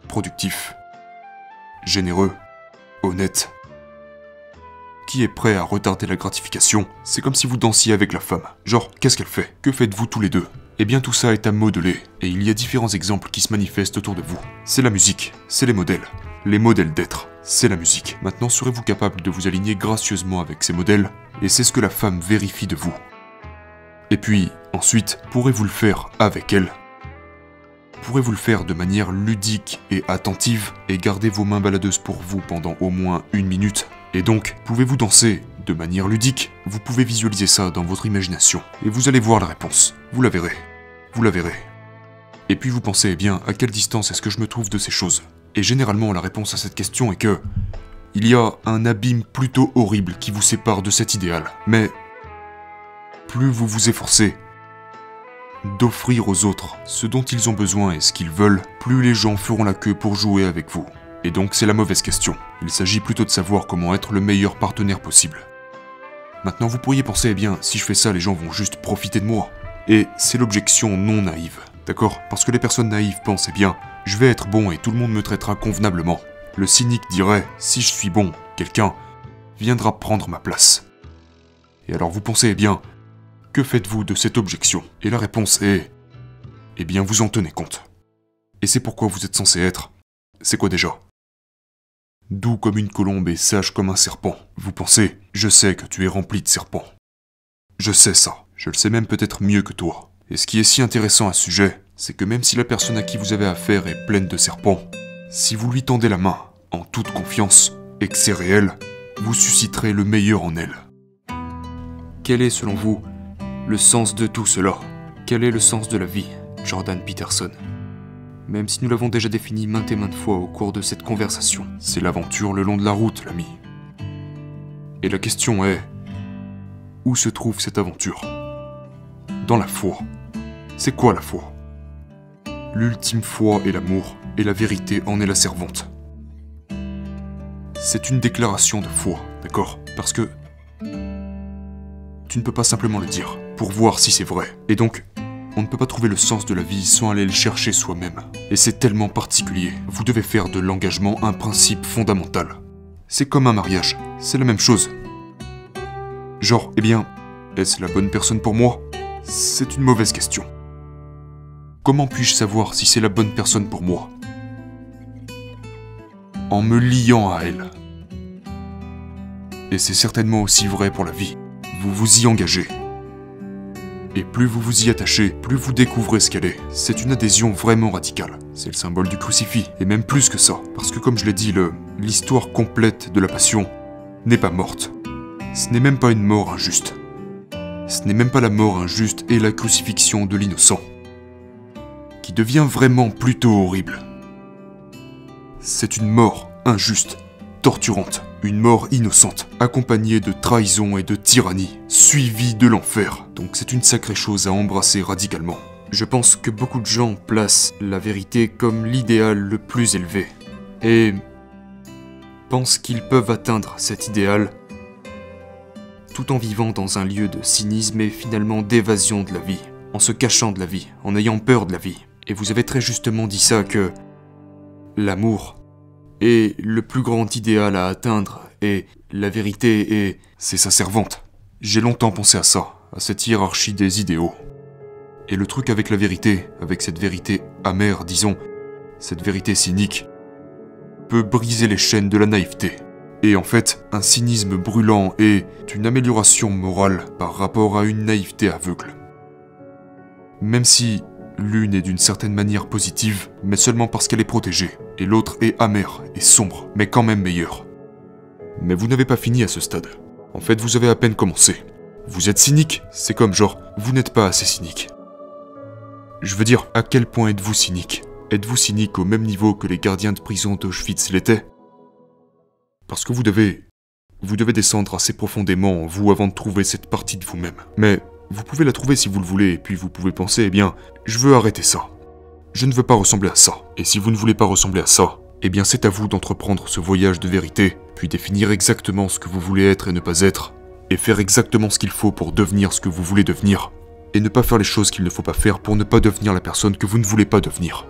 productif, généreux, honnête, qui est prêt à retarder la gratification. C'est comme si vous dansiez avec la femme. Genre, qu'est-ce qu'elle fait? Que faites-vous tous les deux? Eh bien tout ça est à modeler, et il y a différents exemples qui se manifestent autour de vous. C'est la musique, c'est les modèles d'être, c'est la musique. Maintenant serez-vous capable de vous aligner gracieusement avec ces modèles? Et c'est ce que la femme vérifie de vous. Et puis, ensuite, pourrez-vous le faire avec elle? Pourrez-vous le faire de manière ludique et attentive, et garder vos mains baladeuses pour vous pendant au moins 1 minute? Et donc, pouvez-vous danser de manière ludique? Vous pouvez visualiser ça dans votre imagination, et vous allez voir la réponse. Vous la verrez. Vous la verrez. Et puis vous pensez, eh bien, à quelle distance est-ce que je me trouve de ces choses? Et généralement, la réponse à cette question est que il y a un abîme plutôt horrible qui vous sépare de cet idéal. Mais plus vous vous efforcez d'offrir aux autres ce dont ils ont besoin et ce qu'ils veulent, plus les gens feront la queue pour jouer avec vous. Et donc c'est la mauvaise question. Il s'agit plutôt de savoir comment être le meilleur partenaire possible. Maintenant vous pourriez penser, eh bien, si je fais ça, les gens vont juste profiter de moi. Et c'est l'objection non naïve, d'accord? Parce que les personnes naïves pensent, eh bien, je vais être bon et tout le monde me traitera convenablement. Le cynique dirait, si je suis bon, quelqu'un viendra prendre ma place. Et alors vous pensez, eh bien, que faites-vous de cette objection? Et la réponse est, eh bien vous en tenez compte. Et c'est pourquoi vous êtes censé être, c'est quoi déjà? Doux comme une colombe et sage comme un serpent. Vous pensez, je sais que tu es rempli de serpents. Je sais ça, je le sais même peut-être mieux que toi. Et ce qui est si intéressant à ce sujet, c'est que même si la personne à qui vous avez affaire est pleine de serpents, si vous lui tendez la main, en toute confiance, et que c'est réel, vous susciterez le meilleur en elle. Quel est, selon vous, le sens de tout cela? Quel est le sens de la vie, Jordan Peterson? Même si nous l'avons déjà défini maintes et maintes fois au cours de cette conversation, c'est l'aventure le long de la route, l'ami. Et la question est, où se trouve cette aventure? Dans la foi. C'est quoi la foi? L'ultime foi est l'amour, et la vérité en est la servante. C'est une déclaration de foi, d'accord? Parce que tu ne peux pas simplement le dire, pour voir si c'est vrai. Et donc, on ne peut pas trouver le sens de la vie sans aller le chercher soi-même. Et c'est tellement particulier, vous devez faire de l'engagement un principe fondamental. C'est comme un mariage, c'est la même chose. Genre, eh bien, est-ce la bonne personne pour moi? C'est une mauvaise question. Comment puis-je savoir si c'est la bonne personne pour moi? En me liant à elle. Et c'est certainement aussi vrai pour la vie. Vous vous y engagez. Et plus vous vous y attachez, plus vous découvrez ce qu'elle est. C'est une adhésion vraiment radicale. C'est le symbole du crucifix, et même plus que ça. Parce que comme je l'ai dit, l'histoire complète de la passion n'est pas morte. Ce n'est même pas une mort injuste. Ce n'est même pas la mort injuste et la crucifixion de l'innocent, qui devient vraiment plutôt horrible. C'est une mort injuste, torturante, une mort innocente, accompagnée de trahison et de tyrannie, suivie de l'enfer. Donc c'est une sacrée chose à embrasser radicalement. Je pense que beaucoup de gens placent la vérité comme l'idéal le plus élevé, et pensent qu'ils peuvent atteindre cet idéal tout en vivant dans un lieu de cynisme et finalement d'évasion de la vie, en se cachant de la vie, en ayant peur de la vie. Et vous avez très justement dit ça, que l'amour est le plus grand idéal à atteindre, et la vérité c'est sa servante. J'ai longtemps pensé à ça, à cette hiérarchie des idéaux. Et le truc avec la vérité, avec cette vérité amère, disons, cette vérité cynique, peut briser les chaînes de la naïveté. Et en fait, un cynisme brûlant est une amélioration morale par rapport à une naïveté aveugle. Même si l'une est d'une certaine manière positive, mais seulement parce qu'elle est protégée, et l'autre est amère et sombre, mais quand même meilleure. Mais vous n'avez pas fini à ce stade. En fait, vous avez à peine commencé. Vous êtes cynique, c'est comme genre, vous n'êtes pas assez cynique. Je veux dire, à quel point êtes-vous cynique? Êtes-vous cynique au même niveau que les gardiens de prison d'Auschwitz l'étaient? Parce que vous devez descendre assez profondément en vous avant de trouver cette partie de vous-même. Mais vous pouvez la trouver si vous le voulez, et puis vous pouvez penser, eh bien, je veux arrêter ça. Je ne veux pas ressembler à ça. Et si vous ne voulez pas ressembler à ça, eh bien c'est à vous d'entreprendre ce voyage de vérité, puis définir exactement ce que vous voulez être et ne pas être, et faire exactement ce qu'il faut pour devenir ce que vous voulez devenir, et ne pas faire les choses qu'il ne faut pas faire pour ne pas devenir la personne que vous ne voulez pas devenir.